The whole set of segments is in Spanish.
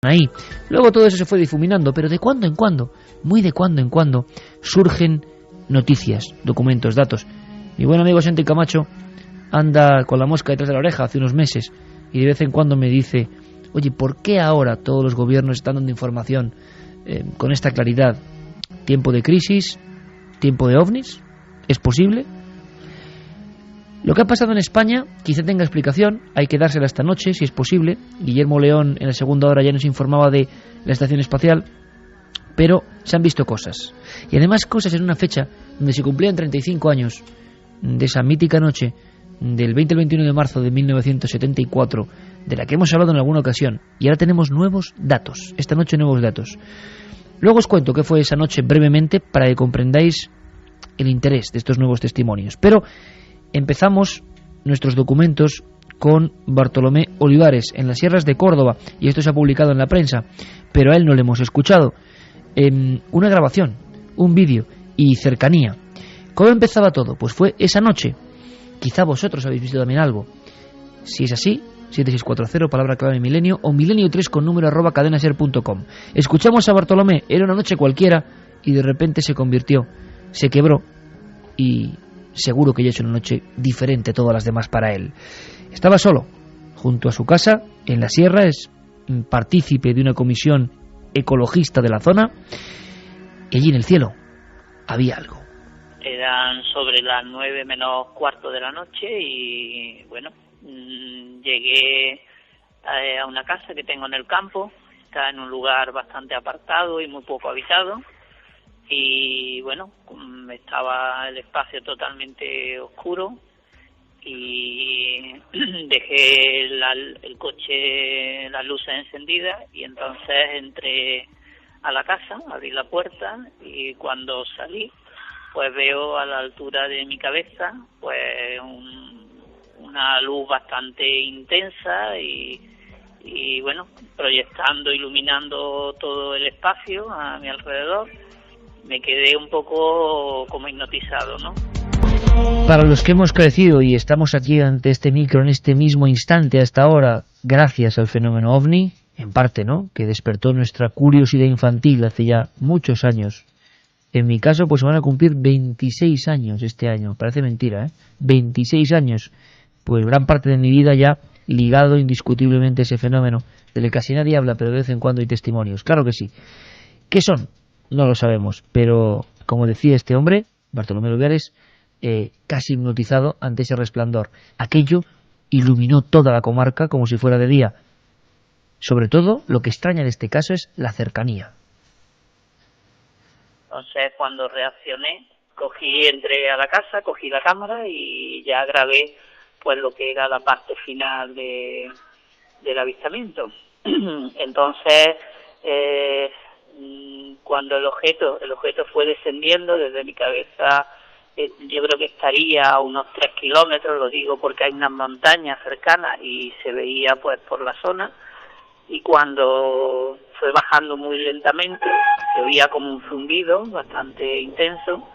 ahí. Luego todo eso se fue difuminando, pero de cuando en cuando, muy de cuando en cuando, surgen noticias, documentos, datos. Mi buen amigo Santi Camacho anda con la mosca detrás de la oreja hace unos meses y de vez en cuando me dice: oye, ¿por qué ahora todos los gobiernos están dando información con esta claridad? ¿Tiempo de crisis? ¿Tiempo de ovnis? ¿Es posible? Lo que ha pasado en España quizá tenga explicación, hay que dársela esta noche, si es posible. Guillermo León en la segunda hora ya nos informaba de la estación espacial, pero se han visto cosas. Y además cosas en una fecha donde se cumplían 35 años de esa mítica noche del 20 al 21 de marzo de 1974, de la que hemos hablado en alguna ocasión. Y ahora tenemos nuevos datos, esta noche nuevos datos. Luego os cuento qué fue esa noche brevemente para que comprendáis el interés de estos nuevos testimonios. Pero empezamos nuestros documentos con Bartolomé Olivares en las sierras de Córdoba, y esto se ha publicado en la prensa, pero a él no le hemos escuchado. Una grabación, un vídeo y cercanía. ¿Cómo empezaba todo? Pues fue esa noche. Quizá vosotros habéis visto también algo. Si es así, 7640, palabra clave milenio, o milenio3 con número @cadenaser.com. Escuchamos a Bartolomé, era una noche cualquiera y de repente se convirtió, se quebró, y seguro que ya es una noche diferente a todas las demás para él. Estaba solo, junto a su casa, en la sierra, es partícipe de una comisión ecologista de la zona, y allí en el cielo había algo. Eran sobre las 9 menos cuarto de la noche y bueno, llegué a una casa que tengo en el campo, está en un lugar bastante apartado y muy poco habitado. Y bueno, estaba el espacio totalmente oscuro y dejé el coche, las luces encendidas, y entonces entré a la casa, abrí la puerta y cuando salí pues veo a la altura de mi cabeza pues una luz bastante intensa y bueno, proyectando, iluminando todo el espacio a mi alrededor. Me quedé un poco como hipnotizado, ¿no? Para los que hemos crecido y estamos aquí ante este micro en este mismo instante hasta ahora, gracias al fenómeno OVNI, en parte, ¿no?, que despertó nuestra curiosidad infantil hace ya muchos años. En mi caso, pues se van a cumplir 26 años este año. Parece mentira, ¿eh? 26 años. Pues gran parte de mi vida ya ligado indiscutiblemente a ese fenómeno, del que casi nadie habla, pero de vez en cuando hay testimonios. Claro que sí. ¿Qué son? No lo sabemos, pero como decía este hombre, Bartolomé Olivares, casi hipnotizado ante ese resplandor. Aquello iluminó toda la comarca como si fuera de día. Sobre todo, lo que extraña de este caso es la cercanía. Entonces, cuando reaccioné, entré a la casa, cogí la cámara y ya grabé pues lo que era la parte final del avistamiento. Entonces, cuando el objeto fue descendiendo desde mi cabeza, yo creo que estaría a unos 3 kilómetros, lo digo porque hay unas montañas cercanas y se veía pues por la zona, y cuando fue bajando muy lentamente se oía como un zumbido bastante intenso,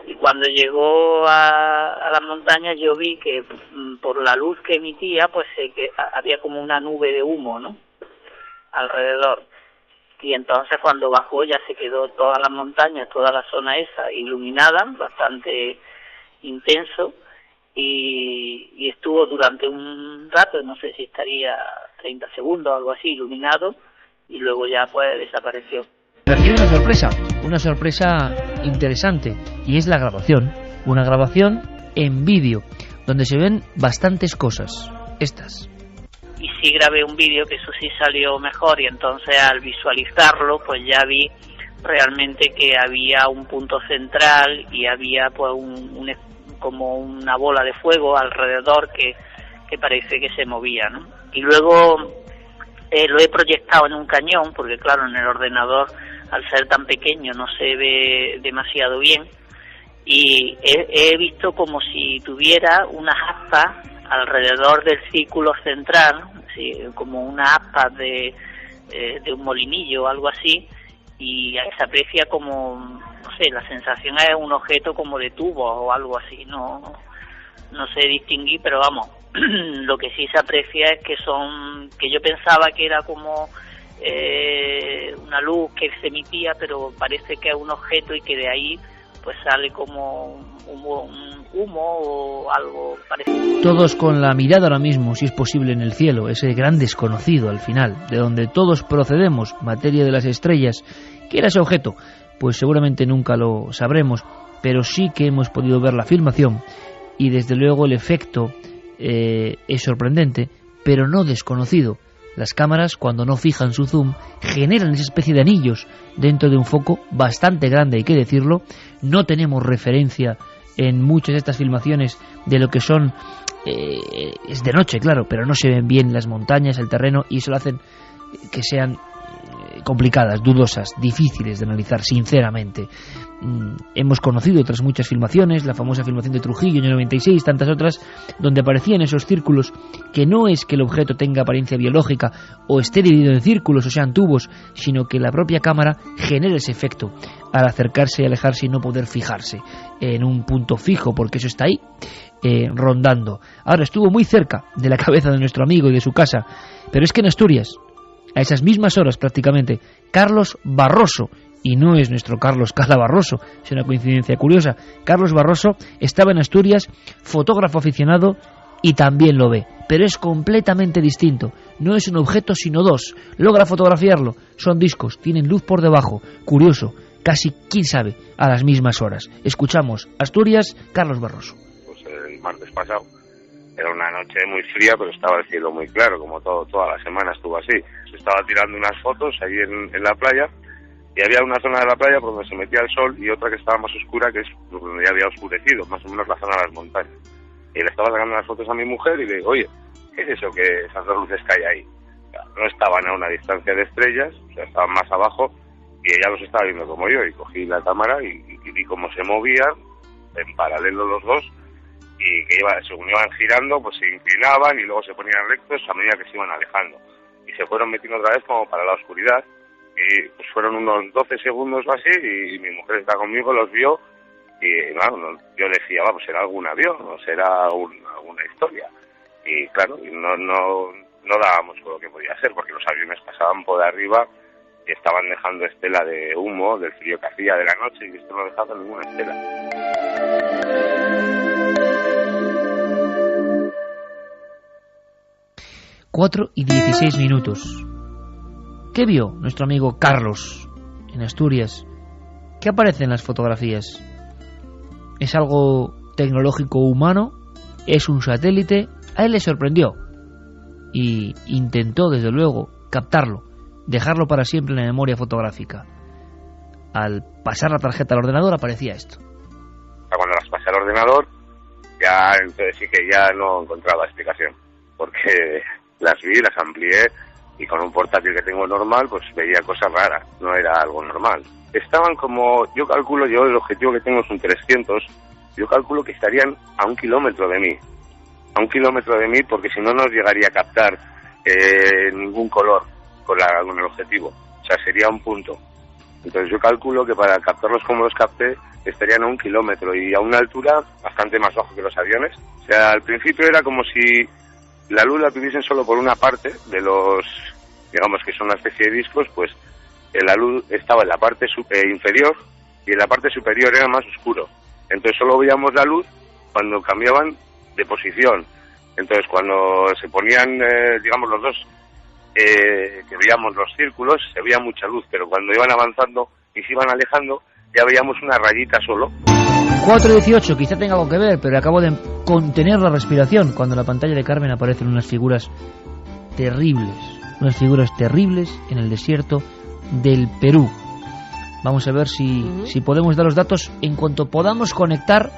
y cuando llegó a las montañas yo vi que por la luz que emitía pues que había como una nube de humo, ¿no?, alrededor. Y entonces cuando bajó ya se quedó todas las montañas, toda la zona esa iluminada, bastante intenso, y estuvo durante un rato, no sé si estaría 30 segundos o algo así, iluminado, y luego ya pues desapareció. Recibe una sorpresa interesante, y es la grabación, una grabación en vídeo, donde se ven bastantes cosas, estas. Y sí grabé un vídeo, que eso sí salió mejor, y entonces al visualizarlo pues ya vi realmente que había un punto central y había pues como una bola de fuego alrededor que parece que se movía, ¿no? Y luego lo he proyectado en un cañón, porque claro, en el ordenador al ser tan pequeño no se ve demasiado bien, y he visto como si tuviera unas aspas alrededor del círculo central, ¿sí?, como unas aspas de un molinillo o algo así, y se aprecia como, no sé, la sensación es un objeto como de tubo o algo así, no sé distinguir, pero vamos, lo que sí se aprecia es que yo pensaba que era como una luz que se emitía, pero parece que es un objeto y que de ahí pues sale como un humo o algo parecido. Todos con la mirada ahora mismo, si es posible, en el cielo, ese gran desconocido al final, de donde todos procedemos, materia de las estrellas. ¿Qué era ese objeto? Pues seguramente nunca lo sabremos, pero sí que hemos podido ver la filmación y desde luego el efecto es sorprendente, pero no desconocido. Las cámaras, cuando no fijan su zoom, generan esa especie de anillos dentro de un foco bastante grande, hay que decirlo. No tenemos referencia en muchas de estas filmaciones de lo que son... es de noche, claro, pero no se ven bien las montañas, el terreno, y eso lo hacen que sean complicadas, dudosas, difíciles de analizar, sinceramente. Hemos conocido otras muchas filmaciones, la famosa filmación de Trujillo en el 96, tantas otras, donde aparecían esos círculos, que no es que el objeto tenga apariencia biológica o esté dividido en círculos o sean tubos, sino que la propia cámara genera ese efecto al acercarse y alejarse y no poder fijarse en un punto fijo, porque eso está ahí, rondando. Ahora, estuvo muy cerca de la cabeza de nuestro amigo y de su casa, pero es que en Asturias, a esas mismas horas prácticamente, Carlos Barroso, y no es nuestro Carlos Cala Barroso, es una coincidencia curiosa, Carlos Barroso estaba en Asturias, fotógrafo aficionado, y también lo ve, pero es completamente distinto, no es un objeto sino dos, logra fotografiarlo, son discos, tienen luz por debajo, curioso, casi, quién sabe, a las mismas horas. Escuchamos Asturias, Carlos Barroso. Pues el martes pasado era una noche muy fría, pero estaba el cielo muy claro, como toda la semana estuvo así. Se estaba tirando unas fotos ahí en la playa, y había una zona de la playa por donde se metía el sol y otra que estaba más oscura, que es donde ya había oscurecido, más o menos la zona de las montañas. Y le estaba sacando las fotos a mi mujer y le digo, oye, ¿qué es eso que esas dos luces que hay ahí? O sea, no estaban a una distancia de estrellas, o sea, estaban más abajo, y ella los estaba viendo como yo, y cogí la cámara y vi cómo se movían en paralelo los dos, y que según iban girando, pues se inclinaban y luego se ponían rectos a medida que se iban alejando. Y se fueron metiendo otra vez como para la oscuridad, y pues fueron unos 12 segundos o así, y mi mujer está conmigo, los vio, y claro, yo decía, vamos, será algún avión, o será alguna historia. Y claro, no dábamos con lo que podía ser, porque los aviones pasaban por arriba y estaban dejando estela de humo, del frío que hacía de la noche, y esto no dejaba ninguna estela. 4:16. ¿Qué vio nuestro amigo Carlos en Asturias? ¿Qué aparece en las fotografías? ¿Es algo tecnológico humano? ¿Es un satélite? A él le sorprendió y intentó, desde luego, captarlo, dejarlo para siempre en la memoria fotográfica. Al pasar la tarjeta al ordenador aparecía esto. Cuando las pasé al ordenador, ya entonces sí que ya no encontraba explicación, porque las vi, las amplié, y con un portátil que tengo normal, pues veía cosas raras, no era algo normal. Estaban como, yo calculo, el objetivo que tengo es un 300, yo calculo que estarían a 1 kilómetro de mí. A 1 kilómetro de mí, porque si no nos llegaría a captar ningún color con el objetivo. O sea, sería un punto. Entonces yo calculo que para captarlos como los capté, estarían a 1 kilómetro y a una altura bastante más bajo que los aviones. O sea, al principio era como si la luz la tuviesen solo por una parte de los, digamos que son una especie de discos, pues la luz estaba en la parte inferior y en la parte superior era más oscuro. Entonces solo veíamos la luz cuando cambiaban de posición. Entonces cuando se ponían, digamos, los dos, que veíamos los círculos, se veía mucha luz, pero cuando iban avanzando y se iban alejando, ya veíamos una rayita solo. 4:18, quizá tenga algo que ver, pero acabo de contener la respiración cuando en la pantalla de Carmen aparecen unas figuras terribles en el desierto del Perú. Vamos a ver si podemos dar los datos en cuanto podamos conectar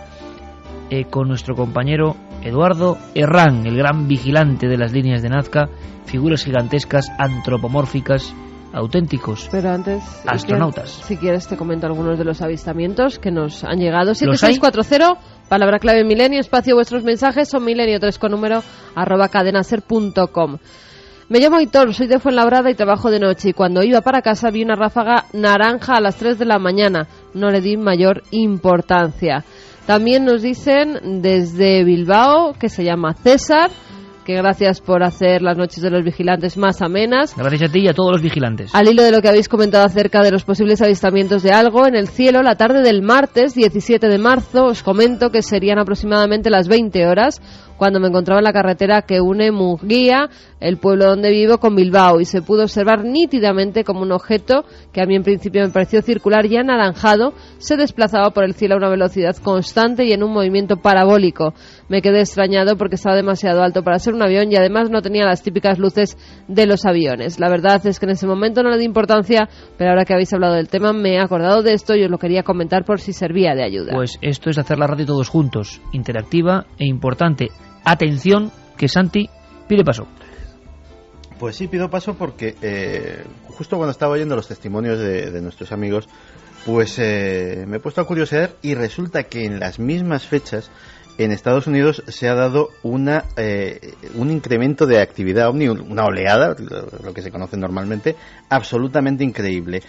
con nuestro compañero Eduardo Herrán, el gran vigilante de las líneas de Nazca, figuras gigantescas, antropomórficas, auténticos, pero antes, astronautas. Si quieres te comento algunos de los avistamientos que nos han llegado. 7640, palabra clave Milenio, espacio vuestros mensajes, son milenio3 con número @cadenaser.com. Me llamo Aitor, soy de Fuenlabrada y trabajo de noche, y cuando iba para casa vi una ráfaga naranja a las 3 de la mañana. No le di mayor importancia. También nos dicen desde Bilbao, que se llama César, que gracias por hacer las noches de los vigilantes más amenas. Gracias a ti y a todos los vigilantes. Al hilo de lo que habéis comentado acerca de los posibles avistamientos de algo en el cielo, la tarde del martes 17 de marzo, os comento que serían aproximadamente las 20 horas, cuando me encontraba en la carretera que une Munguía, el pueblo donde vivo, con Bilbao, y se pudo observar nítidamente como un objeto que a mí en principio me pareció circular y anaranjado se desplazaba por el cielo a una velocidad constante y en un movimiento parabólico. Me quedé extrañado porque estaba demasiado alto para ser un avión y además no tenía las típicas luces de los aviones. La verdad es que en ese momento no le di importancia, pero ahora que habéis hablado del tema me he acordado de esto y os lo quería comentar por si servía de ayuda. Pues esto es hacer la radio todos juntos, interactiva e importante. Atención, que Santi pide paso. Pues sí, pido paso porque justo cuando estaba oyendo los testimonios de nuestros amigos, pues me he puesto a curiosear y resulta que en las mismas fechas en Estados Unidos se ha dado un incremento de actividad ovni, una oleada, lo que se conoce normalmente, absolutamente increíble,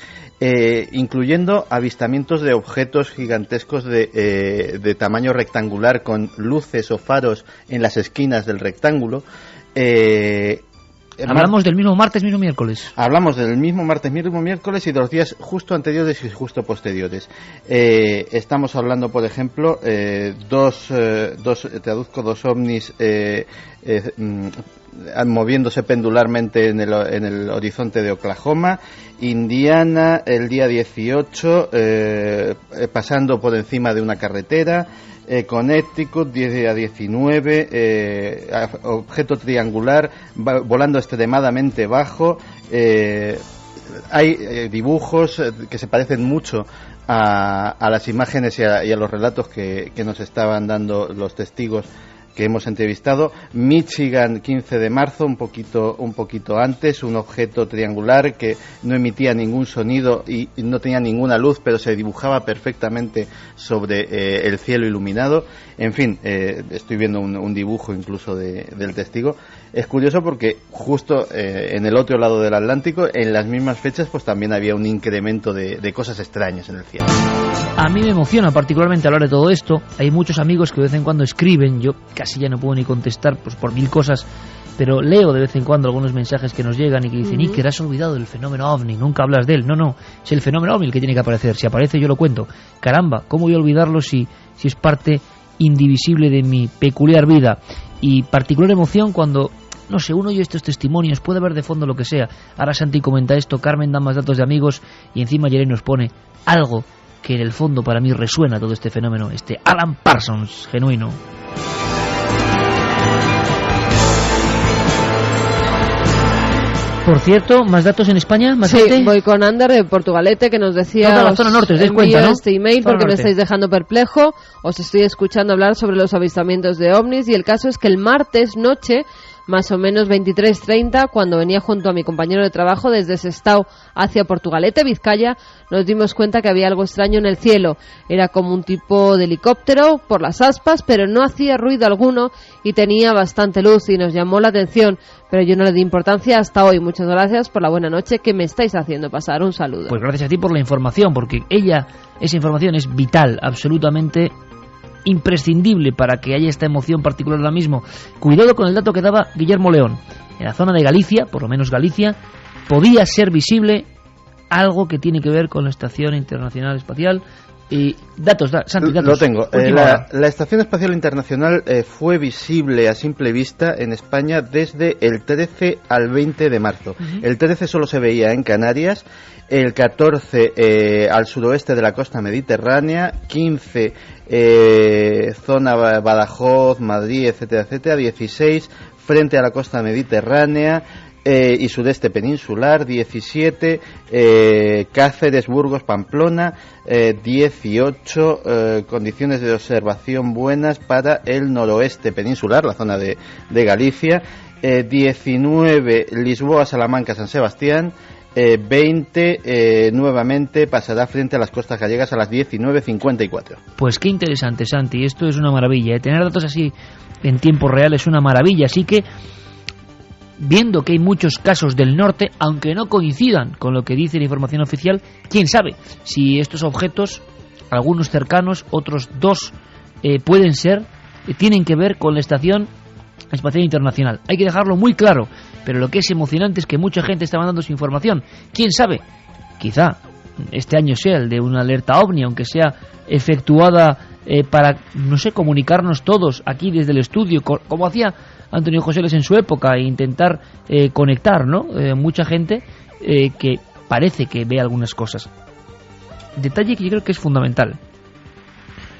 incluyendo avistamientos de objetos gigantescos de tamaño rectangular con luces o faros en las esquinas del rectángulo. Hablamos del mismo martes, mismo miércoles. Hablamos del mismo martes, mismo miércoles y de los días justo anteriores y justo posteriores. Estamos hablando, por ejemplo, dos ovnis moviéndose pendularmente en el horizonte de Oklahoma, Indiana, el día 18, pasando por encima de una carretera, Connecticut, 10 a 19, objeto triangular, volando extremadamente bajo. Hay dibujos que se parecen mucho a las imágenes y a los relatos que nos estaban dando los testigos que hemos entrevistado. Michigan, 15 de marzo, un poquito antes, un objeto triangular que no emitía ningún sonido y no tenía ninguna luz, pero se dibujaba perfectamente sobre el cielo iluminado. En fin, estoy viendo un dibujo incluso del testigo. Es curioso porque justo en el otro lado del Atlántico, en las mismas fechas, pues también había un incremento de cosas extrañas en el cielo. A mí me emociona particularmente hablar de todo esto. Hay muchos amigos que de vez en cuando escriben, yo casi ya no puedo ni contestar pues por mil cosas, pero leo de vez en cuando algunos mensajes que nos llegan y que dicen, Iker, has olvidado el fenómeno ovni, nunca hablas de él. No, es el fenómeno ovni el que tiene que aparecer. Si aparece yo lo cuento. Caramba, ¿cómo voy a olvidarlo si es parte indivisible de mi peculiar vida? Y particular emoción cuando, no sé, uno oye estos testimonios, puede haber de fondo lo que sea. Ahora Santi comenta esto, Carmen da más datos de amigos y encima Yerén nos pone algo que en el fondo para mí resuena todo este fenómeno, este Alan Parsons genuino. Por cierto, ¿más datos en España? ¿Más sí, gente? Voy con Ander de Portugalete, que nos decía... Toda la zona norte, os dais cuenta, ¿no? Este email Zona porque me norte. estáis dejando perplejo. Os estoy escuchando hablar sobre los avistamientos de ovnis y el caso es que el martes noche, más o menos 23:30, cuando venía junto a mi compañero de trabajo desde Sestao hacia Portugalete, Vizcaya, nos dimos cuenta que había algo extraño en el cielo. Era como un tipo de helicóptero por las aspas, pero no hacía ruido alguno y tenía bastante luz y nos llamó la atención, pero yo no le di importancia hasta hoy. Muchas gracias por la buena noche que me estáis haciendo pasar. Un saludo. Pues gracias a ti por la información, porque esa información es vital, absolutamente imprescindible para que haya esta emoción particular ahora mismo. Cuidado con el dato que daba Guillermo León. En la zona de Galicia, por lo menos Galicia, podía ser visible algo que tiene que ver con la Estación Internacional Espacial. Y datos, Santi, datos. Lo tengo. Última hora. La Estación Espacial Internacional fue visible a simple vista en España desde el 13 al 20 de marzo. Uh-huh. El 13 solo se veía en Canarias, el 14 al suroeste de la costa mediterránea, 15 zona Badajoz, Madrid, etcétera, etcétera, 16 frente a la costa mediterránea y sudeste peninsular, 17 Cáceres, Burgos, Pamplona, 18 condiciones de observación buenas para el noroeste peninsular, la zona de Galicia, 19 Lisboa, Salamanca, San Sebastián, 20 nuevamente pasará frente a las costas gallegas a las 19:54. Pues qué interesante, Santi, esto es una maravilla, tener datos así en tiempo real es una maravilla, así que viendo que hay muchos casos del norte, aunque no coincidan con lo que dice la información oficial, quién sabe si estos objetos, algunos cercanos, otros dos tienen que ver con la estación Espacial Internacional. Hay que dejarlo muy claro, pero lo que es emocionante es que mucha gente está mandando su información. ¿Quién sabe? Quizá este año sea el de una alerta OVNI, aunque sea efectuada para, no sé, comunicarnos todos aquí desde el estudio, como hacía Antonio Joseles en su época, e intentar conectar, ¿no? Mucha gente que parece que ve algunas cosas. Detalle que yo creo que es fundamental.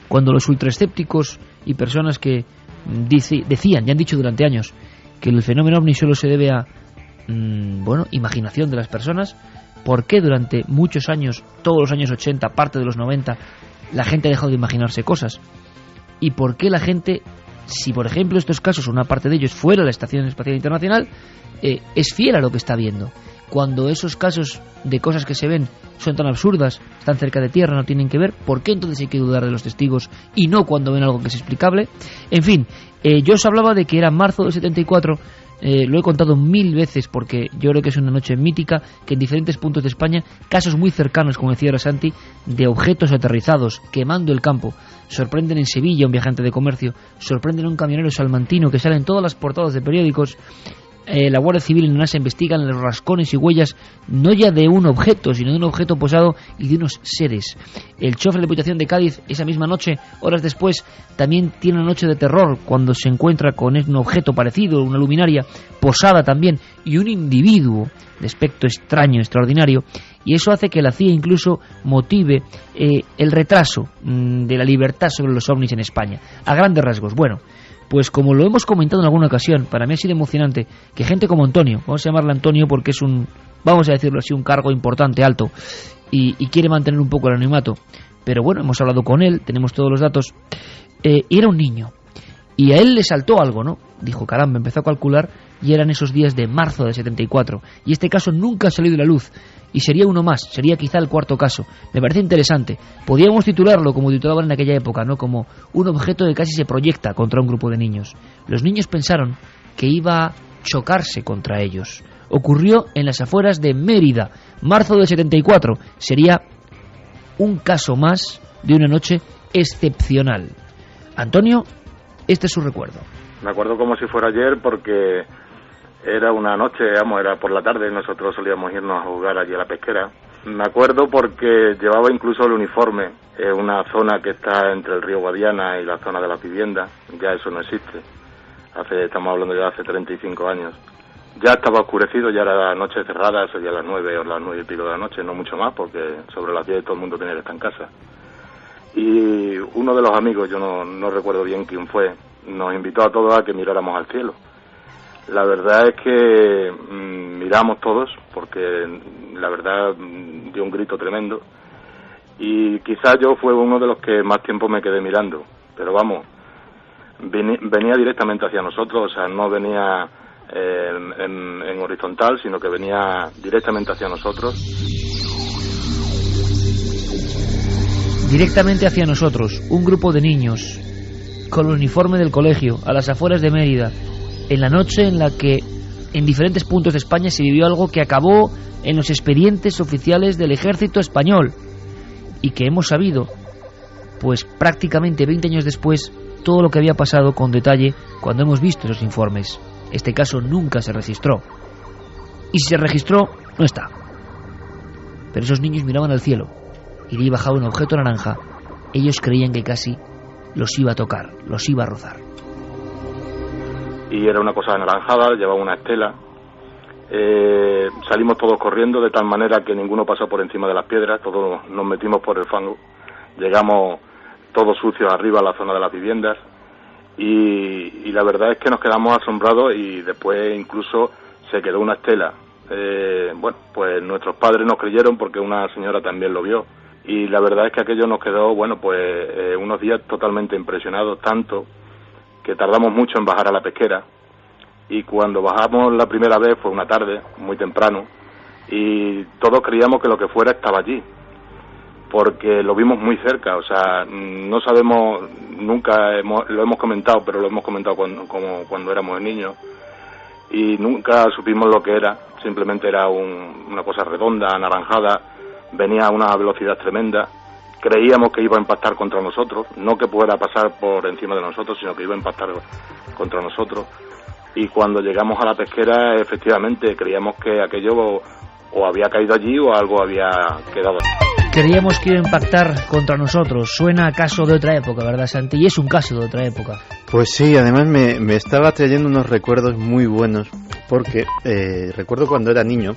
Cuando los ultraescépticos y personas que decían, y han dicho durante años, que el fenómeno OVNI solo se debe a imaginación de las personas, ¿por qué durante muchos años, todos los años 80, parte de los 90, la gente ha dejado de imaginarse cosas? ¿Y por qué la gente, si por ejemplo estos casos, una parte de ellos fuera la Estación Espacial Internacional, es fiel a lo que está viendo? Cuando esos casos de cosas que se ven son tan absurdas, están cerca de tierra, no tienen que ver, ¿por qué entonces hay que dudar de los testigos y no cuando ven algo que es explicable? En fin, yo os hablaba de que era marzo del 74, lo he contado 1000 veces porque yo creo que es una noche mítica, que en diferentes puntos de España, casos muy cercanos, como decía ahora Santi, de objetos aterrizados, quemando el campo. Sorprenden en Sevilla un viajante de comercio, sorprenden a un camionero salmantino que sale en todas las portadas de periódicos. La Guardia Civil en NASA investigan los rascones y huellas no ya de un objeto, sino de un objeto posado y de unos seres. El chofer de la Diputación de Cádiz, esa misma noche, horas después, también tiene una noche de terror cuando se encuentra con un objeto parecido, una luminaria posada también, y un individuo de aspecto extraño, extraordinario, y eso hace que la CIA incluso motive el retraso de la libertad sobre los ovnis en España, a grandes rasgos. Bueno, pues como lo hemos comentado en alguna ocasión, para mí ha sido emocionante que gente como Antonio, vamos a llamarle Antonio porque es vamos a decirlo así, un cargo importante, alto, y quiere mantener un poco el anonimato, pero bueno, hemos hablado con él, tenemos todos los datos, y era un niño, y a él le saltó algo, ¿no? Dijo, caramba, empezó a calcular, y eran esos días de marzo de 74, y este caso nunca ha salido a la luz, y sería uno más, sería quizá el cuarto caso. Me parece interesante. Podríamos titularlo como titulaban en aquella época, ¿no? Como un objeto que casi se proyecta contra un grupo de niños. Los niños pensaron que iba a chocarse contra ellos. Ocurrió en las afueras de Mérida, marzo del 74. Sería un caso más de una noche excepcional. Antonio, este es su recuerdo. Me acuerdo como si fuera ayer porque era una noche, era por la tarde, nosotros solíamos irnos a jugar allí a la pesquera. Me acuerdo porque llevaba incluso el uniforme, una zona que está entre el río Guadiana y la zona de las viviendas, ya eso no existe. Estamos hablando ya de hace 35 años. Ya estaba oscurecido, ya era la noche cerrada, sería las 9 o las 9 y pico de la noche, no mucho más, porque sobre las 10 todo el mundo tenía que estar en casa. Y uno de los amigos, yo no recuerdo bien quién fue, nos invitó a todos a que miráramos al cielo. La verdad es que miramos todos, porque la verdad dio un grito tremendo, y quizás yo fue uno de los que más tiempo me quedé mirando, pero vamos, venía directamente hacia nosotros, o sea, no venía en horizontal, sino que venía directamente hacia nosotros. Directamente hacia nosotros, un grupo de niños con el uniforme del colegio, a las afueras de Mérida, en la noche en la que en diferentes puntos de España se vivió algo que acabó en los expedientes oficiales del ejército español y que hemos sabido, pues prácticamente 20 años después, todo lo que había pasado con detalle cuando hemos visto esos informes. Este caso nunca se registró, y si se registró, no está. Pero esos niños miraban al cielo y de ahí bajaba un objeto naranja. Ellos creían que casi los iba a tocar, los iba a rozar. Y era una cosa anaranjada, llevaba una estela. Salimos todos corriendo de tal manera que ninguno pasó por encima de las piedras, todos nos metimos por el fango. Llegamos todos sucios arriba a la zona de las viviendas y la verdad es que nos quedamos asombrados y después incluso se quedó una estela. Pues nuestros padres nos creyeron porque una señora también lo vio y la verdad es que aquello nos quedó, unos días totalmente impresionados, tanto que tardamos mucho en bajar a la pesquera y cuando bajamos la primera vez fue una tarde, muy temprano, y todos creíamos que lo que fuera estaba allí, porque lo vimos muy cerca, o sea, no sabemos, lo hemos comentado, pero lo hemos comentado cuando éramos niños, y nunca supimos lo que era, simplemente era una cosa redonda, anaranjada, venía a una velocidad tremenda, creíamos que iba a impactar contra nosotros, no que pudiera pasar por encima de nosotros, sino que iba a impactar contra nosotros. Y cuando llegamos a la pesquera, efectivamente, creíamos que aquello o había caído allí o algo había quedado. Creíamos que iba a impactar contra nosotros. Suena a caso de otra época, ¿verdad, Santi? Y es un caso de otra época. Pues sí, además me estaba trayendo unos recuerdos muy buenos, porque recuerdo cuando era niño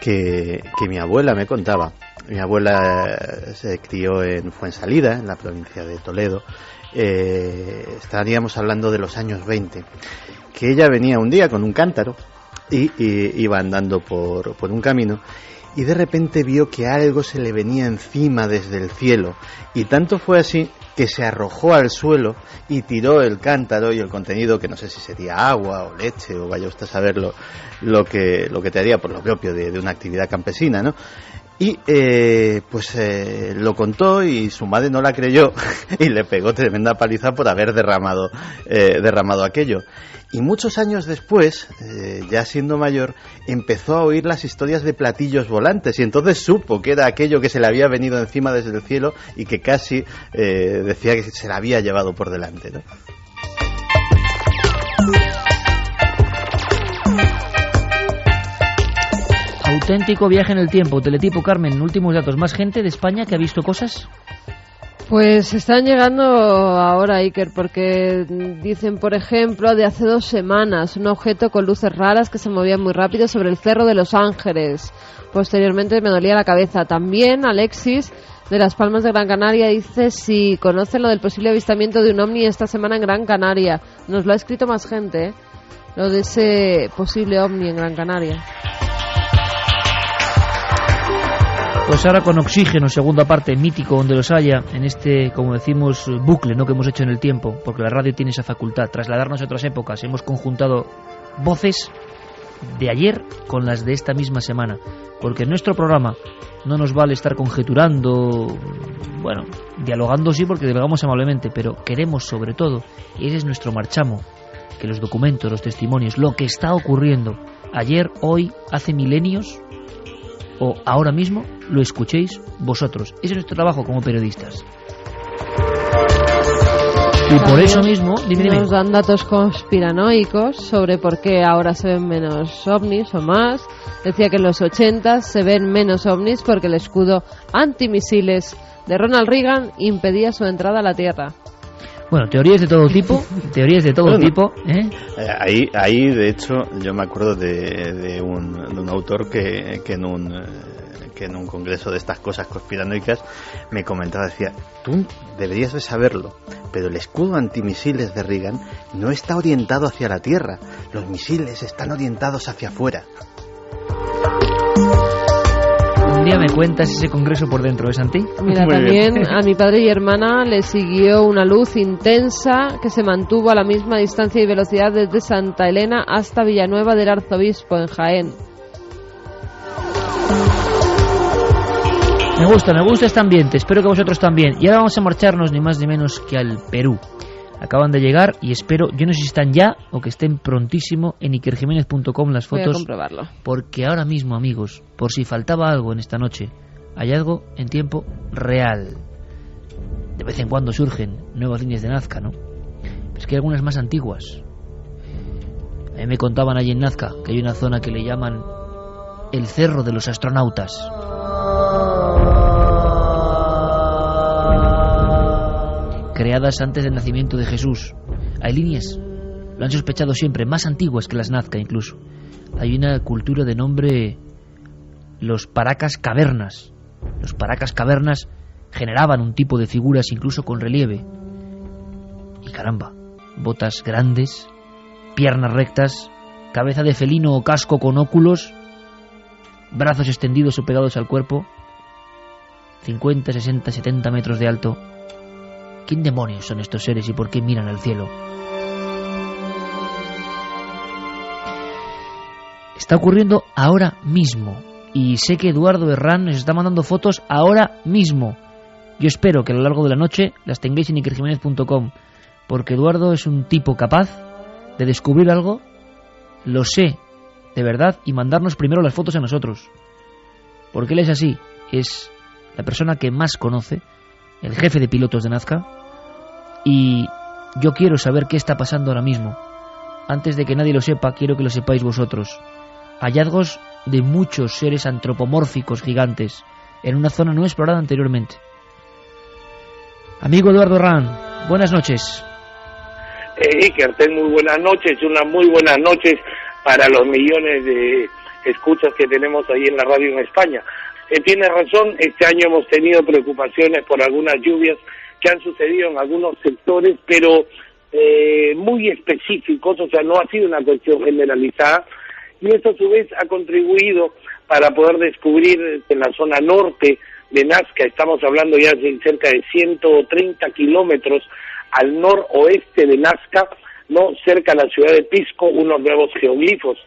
que mi abuela me contaba. Mi abuela se crió en Fuensalida, en la provincia de Toledo. Estaríamos hablando de los años 20. Que ella venía un día con un cántaro y iba andando por un camino y de repente vio que algo se le venía encima desde el cielo, y tanto fue así que se arrojó al suelo y tiró el cántaro y el contenido, que no sé si sería agua o leche o vaya usted a saber lo que te haría por lo propio de una actividad campesina, ¿no? Y lo contó y su madre no la creyó y le pegó tremenda paliza por haber derramado aquello. Y muchos años después, ya siendo mayor, empezó a oír las historias de platillos volantes y entonces supo que era aquello que se le había venido encima desde el cielo y que casi decía que se la había llevado por delante, ¿no? Auténtico viaje en el tiempo. Teletipo, Carmen, últimos datos. ¿Más gente de España que ha visto cosas? Pues están llegando ahora, Iker, porque dicen, por ejemplo, de hace 2 semanas, un objeto con luces raras que se movía muy rápido sobre el Cerro de los Ángeles. Posteriormente me dolía la cabeza. También Alexis, de Las Palmas de Gran Canaria, dice si conocen lo del posible avistamiento de un ovni esta semana en Gran Canaria. Nos lo ha escrito más gente, lo de ese posible ovni en Gran Canaria. Pues ahora con Oxígeno, segunda parte, mítico donde los haya, en este, como decimos, bucle, ¿no?, que hemos hecho en el tiempo, porque la radio tiene esa facultad, trasladarnos a otras épocas. Hemos conjuntado voces de ayer con las de esta misma semana, porque en nuestro programa no nos vale estar conjeturando, bueno, dialogando sí, porque dialogamos amablemente, pero queremos sobre todo, y ese es nuestro marchamo, que los documentos, los testimonios, lo que está ocurriendo ayer, hoy, hace milenios o ahora mismo, lo escuchéis vosotros. Ese es nuestro trabajo como periodistas. Y por eso mismo, dime. Nos dan datos conspiranoicos sobre por qué ahora se ven menos ovnis o más. Decía que en los 80 se ven menos ovnis porque el escudo antimisiles de Ronald Reagan impedía su entrada a la Tierra. Bueno, teorías de todo tipo, tipo. Ahí, de hecho, yo me acuerdo de un autor que en un congreso de estas cosas conspiranoicas me comentaba, decía, tú deberías de saberlo, pero el escudo antimisiles de Reagan no está orientado hacia la Tierra, los misiles están orientados hacia afuera. Un día me cuentas ese congreso por dentro, ¿eh, Santi? Mira, también a mi padre y hermana le siguió una luz intensa que se mantuvo a la misma distancia y velocidad desde Santa Elena hasta Villanueva del Arzobispo, en Jaén. Me gusta este ambiente, espero que vosotros también. Y ahora vamos a marcharnos ni más ni menos que al Perú. Acaban de llegar y espero, yo no sé si están ya o que estén prontísimo en ikerjimenez.com las fotos. Voy a comprobarlo. Porque ahora mismo, amigos, por si faltaba algo en esta noche, hay algo en tiempo real. De vez en cuando surgen nuevas líneas de Nazca, ¿no? Pero es que hay algunas más antiguas. A mí me contaban allí en Nazca que hay una zona que le llaman el Cerro de los Astronautas. Creadas antes del nacimiento de Jesús. Hay líneas, lo han sospechado siempre, más antiguas que las Nazca incluso. Hay una cultura de nombre los Paracas Cavernas. Los Paracas Cavernas generaban un tipo de figuras incluso con relieve. Y caramba, botas grandes, piernas rectas, cabeza de felino o casco con óculos, brazos extendidos o pegados al cuerpo, 50, 60, 70 metros de alto. ¿Quién demonios son estos seres y por qué miran al cielo? Está ocurriendo ahora mismo. Y sé que Eduardo Herrán nos está mandando fotos ahora mismo. Yo espero que a lo largo de la noche las tengáis en ikerjimenez.com, porque Eduardo es un tipo capaz de descubrir algo, lo sé, de verdad, y mandarnos primero las fotos a nosotros. Porque él es así, es la persona que más conoce el jefe de pilotos de Nazca, y yo quiero saber qué está pasando ahora mismo. Antes de que nadie lo sepa, quiero que lo sepáis vosotros. Hallazgos de muchos seres antropomórficos gigantes en una zona no explorada anteriormente. Amigo Eduardo Herrán, buenas noches. Iker, muy buenas noches, unas muy buenas noches para los millones de escuchas que tenemos ahí en la radio en España. Tienes razón, este año hemos tenido preocupaciones por algunas lluvias que han sucedido en algunos sectores, pero muy específicos, o sea, no ha sido una cuestión generalizada, y eso a su vez ha contribuido para poder descubrir en la zona norte de Nazca, estamos hablando ya de cerca de 130 kilómetros al noroeste de Nazca, no cerca de la ciudad de Pisco, unos nuevos geoglifos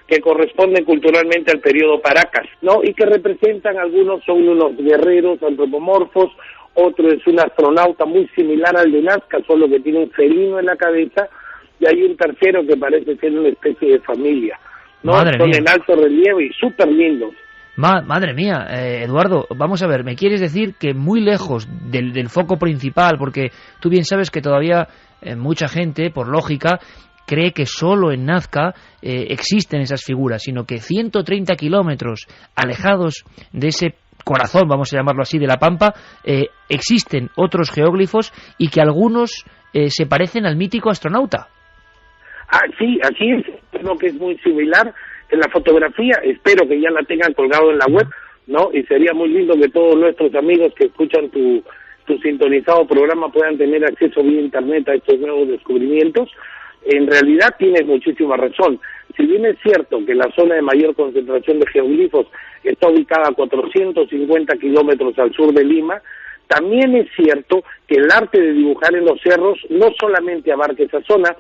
que corresponden culturalmente al periodo Paracas, ¿no? Y que representan, algunos son unos guerreros antropomorfos, otro es un astronauta muy similar al de Nazca, solo que tiene un felino en la cabeza, y hay un tercero que parece ser una especie de familia, ¿no? Madre son mía. en alto relieve y súper lindos. Madre mía, Eduardo, vamos a ver, ¿me quieres decir que muy lejos del foco principal, porque tú bien sabes que todavía mucha gente, por lógica, cree que solo en Nazca existen esas figuras, sino que 130 kilómetros alejados de ese corazón, vamos a llamarlo así, de la Pampa, existen otros geóglifos y que algunos se parecen al mítico astronauta? Sí, así es, creo que es muy similar en la fotografía, espero que ya la tengan colgado en la web, ¿no? Y sería muy lindo que todos nuestros amigos que escuchan tu sintonizado programa puedan tener acceso vía internet a estos nuevos descubrimientos. En realidad tienes muchísima razón. Si bien es cierto que la zona de mayor concentración de geoglifos está ubicada a 450 kilómetros al sur de Lima, también es cierto que el arte de dibujar en los cerros no solamente abarca esa zona,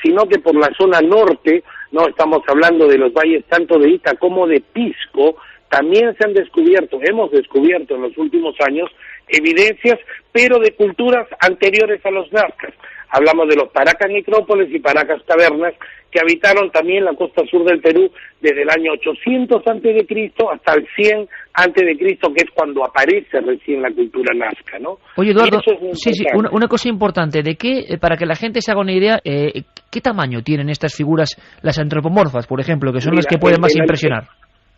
sino que por la zona norte, no estamos hablando de los valles tanto de Ita como de Pisco, también se han descubierto, hemos descubierto en los últimos años evidencias, pero de culturas anteriores a los nazcas. Hablamos de los Paracas necrópolis y Paracas cavernas, que habitaron también la costa sur del Perú desde el año 800 a.C. hasta el 100 a.C., que es cuando aparece recién la cultura nazca, ¿no? Oye, Eduardo, Es sí, una cosa importante, de qué, para que la gente se haga una idea, ¿qué tamaño tienen estas figuras, las antropomorfas, por ejemplo, que son las que pueden más impresionar?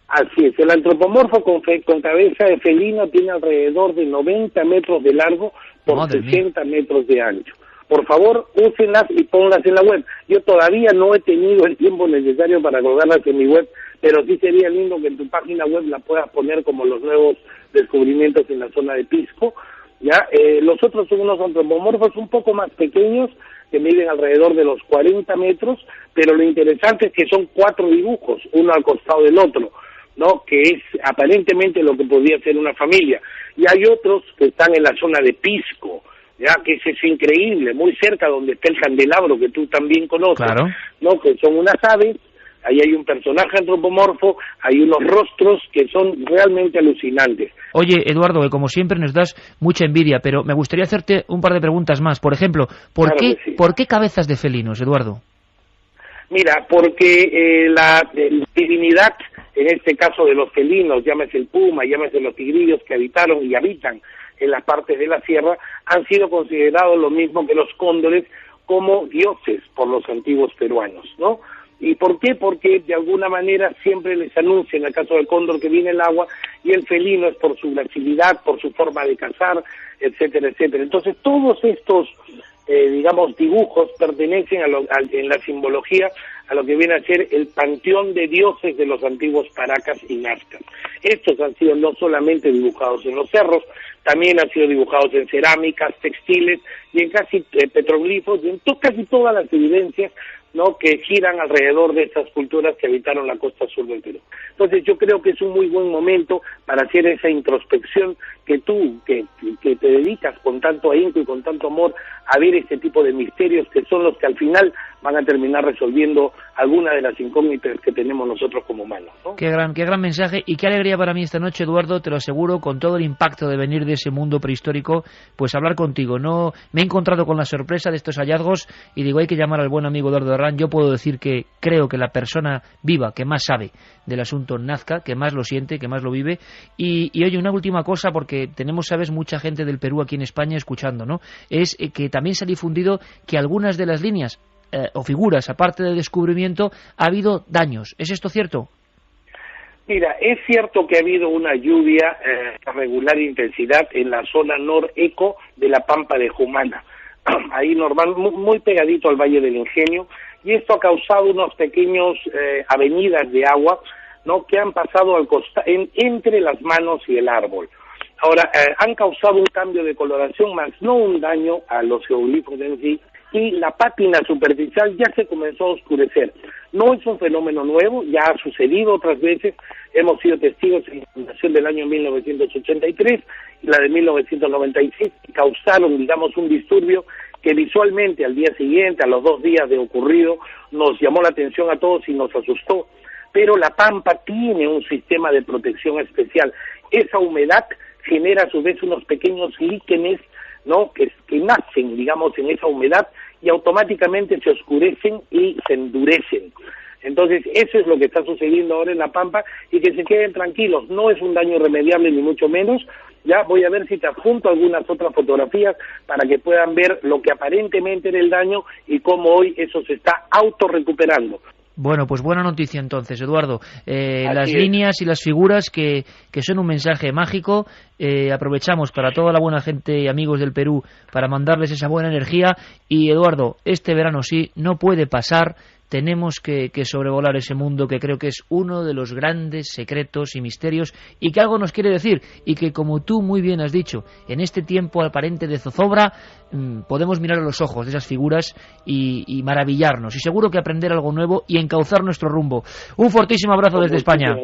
Así es, el antropomorfo con cabeza de felino tiene alrededor de 90 metros de largo por Madre 60 metros de ancho. Por favor, úsenlas y ponlas en la web. Yo todavía no he tenido el tiempo necesario para colgarlas en mi web, pero sí sería lindo que en tu página web la puedas poner como los nuevos descubrimientos en la zona de Pisco. Ya, los otros son unos antropomorfos un poco más pequeños, que miden alrededor de los 40 metros, pero lo interesante es que son 4 dibujos, uno al costado del otro, ¿no? Que es aparentemente lo que podría ser una familia. Y hay otros que están en la zona de Pisco, ya que es increíble, muy cerca donde está el candelabro que tú también conoces, claro, ¿no? Que son unas aves, ahí hay un personaje antropomorfo, hay unos rostros que son realmente alucinantes. Oye, Eduardo, que como siempre nos das mucha envidia, pero me gustaría hacerte un par de preguntas más. Por ejemplo, ¿por qué cabezas de felinos, Eduardo? Mira, porque la divinidad, en este caso de los felinos, llámese el puma, llámese los tigrillos que habitaron y habitan en las partes de la sierra, han sido considerados lo mismo que los cóndores como dioses por los antiguos peruanos, ¿no? ¿Y por qué? Porque de alguna manera siempre les anuncia, en el caso del cóndor, que viene el agua, y el felino es por su gracilidad, por su forma de cazar, etcétera, etcétera. Entonces todos estos, digamos, dibujos pertenecen en la simbología a lo que viene a ser el panteón de dioses de los antiguos Paracas y Nazcas. Estos han sido no solamente dibujados en los cerros, también han sido dibujados en cerámicas, textiles y en casi petroglifos, y en casi todas las evidencias, ¿no?, que giran alrededor de estas culturas que habitaron la costa sur del Perú. Entonces yo creo que es un muy buen momento para hacer esa introspección que tú, que te dedicas con tanto ahínco y con tanto amor a ver este tipo de misterios, que son los que al final van a terminar resolviendo algunas de las incógnitas que tenemos nosotros como humanos, ¿no? Qué gran mensaje y qué alegría para mí esta noche, Eduardo, te lo aseguro, con todo el impacto de venir de ese mundo prehistórico, pues hablar contigo. No me he encontrado con la sorpresa de estos hallazgos y digo, hay que llamar al buen amigo Eduardo Herrán. Yo puedo decir que creo que la persona viva que más sabe del asunto Nazca, que más lo siente, que más lo vive. Y oye, una última cosa, porque tenemos, sabes, mucha gente del Perú aquí en España escuchando, ¿no? Es que también se ha difundido que algunas de las líneas o figuras, aparte del descubrimiento, ha habido daños. ¿Es esto cierto? Mira, es cierto que ha habido una lluvia de regular intensidad en la zona noreco de la Pampa de Jumana, ahí normal, muy pegadito al Valle del Ingenio, y esto ha causado unos pequeños avenidas de agua, ¿no?, que han pasado entre las manos y el árbol. Ahora, han causado un cambio de coloración, más no un daño a los geoglifos en sí, y la pátina superficial ya se comenzó a oscurecer. No es un fenómeno nuevo, ya ha sucedido otras veces, hemos sido testigos de la inundación del año 1983 y la de 1996, que causaron, digamos, un disturbio que visualmente al día siguiente, a los 2 días de ocurrido, nos llamó la atención a todos y nos asustó. Pero la Pampa tiene un sistema de protección especial. Esa humedad genera a su vez unos pequeños líquenes, ¿no?, que nacen, digamos, en esa humedad y automáticamente se oscurecen y se endurecen. Entonces, eso es lo que está sucediendo ahora en La Pampa, y que se queden tranquilos, no es un daño irremediable ni mucho menos. Ya voy a ver si te adjunto algunas otras fotografías para que puedan ver lo que aparentemente era el daño y cómo hoy eso se está autorrecuperando. Bueno, pues buena noticia entonces, Eduardo. Las líneas y las figuras que son un mensaje mágico. Aprovechamos para toda la buena gente y amigos del Perú para mandarles esa buena energía. Y Eduardo, este verano sí, no puede pasar. Tenemos que sobrevolar ese mundo que creo que es uno de los grandes secretos y misterios y que algo nos quiere decir y que, como tú muy bien has dicho, en este tiempo aparente de zozobra podemos mirar a los ojos de esas figuras y maravillarnos y seguro que aprender algo nuevo y encauzar nuestro rumbo. Un fortísimo abrazo desde España.